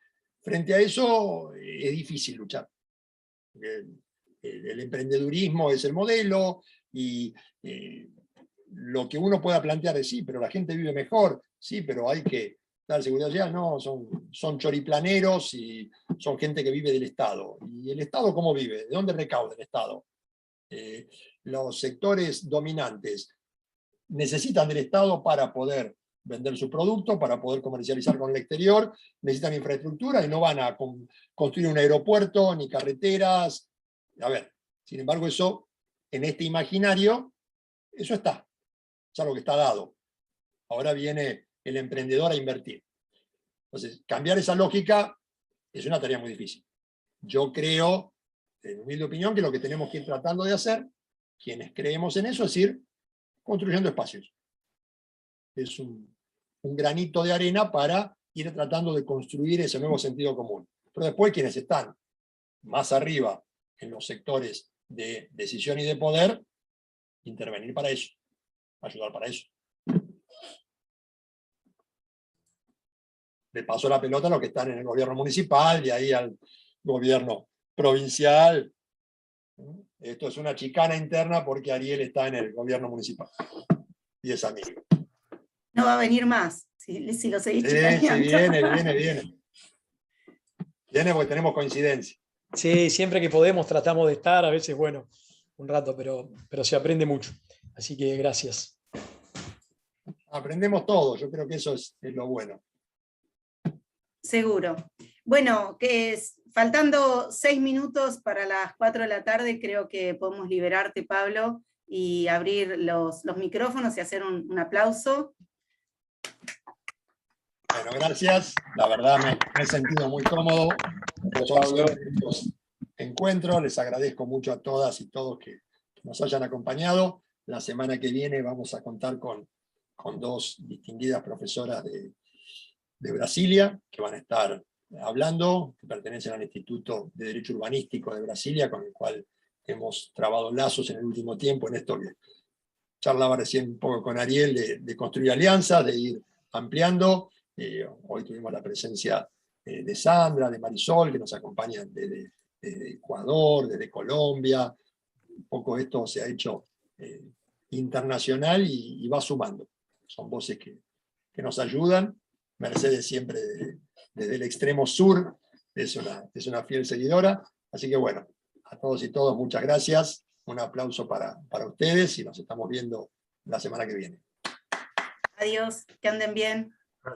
frente a eso es difícil luchar. El emprendedurismo es el modelo y lo que uno pueda plantear es sí, pero la gente vive mejor, sí, pero hay que dar seguridad social, no, son choriplaneros y son gente que vive del Estado. ¿Y el Estado cómo vive? ¿De dónde recauda el Estado? Los sectores dominantes necesitan del Estado para poder vender su producto, para poder comercializar con el exterior, necesitan infraestructura y no van a construir un aeropuerto, ni carreteras. A ver, sin embargo, eso, en este imaginario, eso está. Es algo que está dado. Ahora viene el emprendedor a invertir. Entonces, cambiar esa lógica es una tarea muy difícil. Yo creo, en humilde opinión, que lo que tenemos que ir tratando de hacer, quienes creemos en eso, es ir construyendo espacios. Es un granito de arena para ir tratando de construir ese nuevo sentido común. Pero después, quienes están más arriba en los sectores de decisión y de poder, intervenir para eso, ayudar para eso. Le paso la pelota a los que están en el gobierno municipal y ahí al gobierno provincial. Esto es una chicana interna porque Ariel está en el gobierno municipal y es amigo. No va a venir más, si lo seguís chicaneando. Sí, viene. Viene porque tenemos coincidencia. Sí, siempre que podemos tratamos de estar, a veces, bueno, un rato, pero se aprende mucho. Así que gracias. Aprendemos todo, yo creo que eso es lo bueno. Seguro. Bueno, faltando 6 minutos para las 4 de la tarde, creo que podemos liberarte, Pablo, y abrir los micrófonos y hacer un aplauso. Bueno, gracias. La verdad me he sentido muy cómodo. Los encuentros, les agradezco mucho a todas y todos que nos hayan acompañado. La semana que viene vamos a contar con 2 distinguidas profesoras de Brasilia, que van a estar hablando, que pertenecen al Instituto de Derecho Urbanístico de Brasilia, con el cual hemos trabado lazos en el último tiempo, en esto que charlaba recién un poco con Ariel, de construir alianzas, de ir ampliando. Hoy tuvimos la presencia de Sandra, de Marisol, que nos acompañan desde Ecuador, desde Colombia. Un poco esto se ha hecho internacional y va sumando. Son voces que nos ayudan. Mercedes siempre desde el extremo sur es una fiel seguidora. Así que bueno, a todos y todas muchas gracias. Un aplauso para ustedes y nos estamos viendo la semana que viene. Adiós, que anden bien.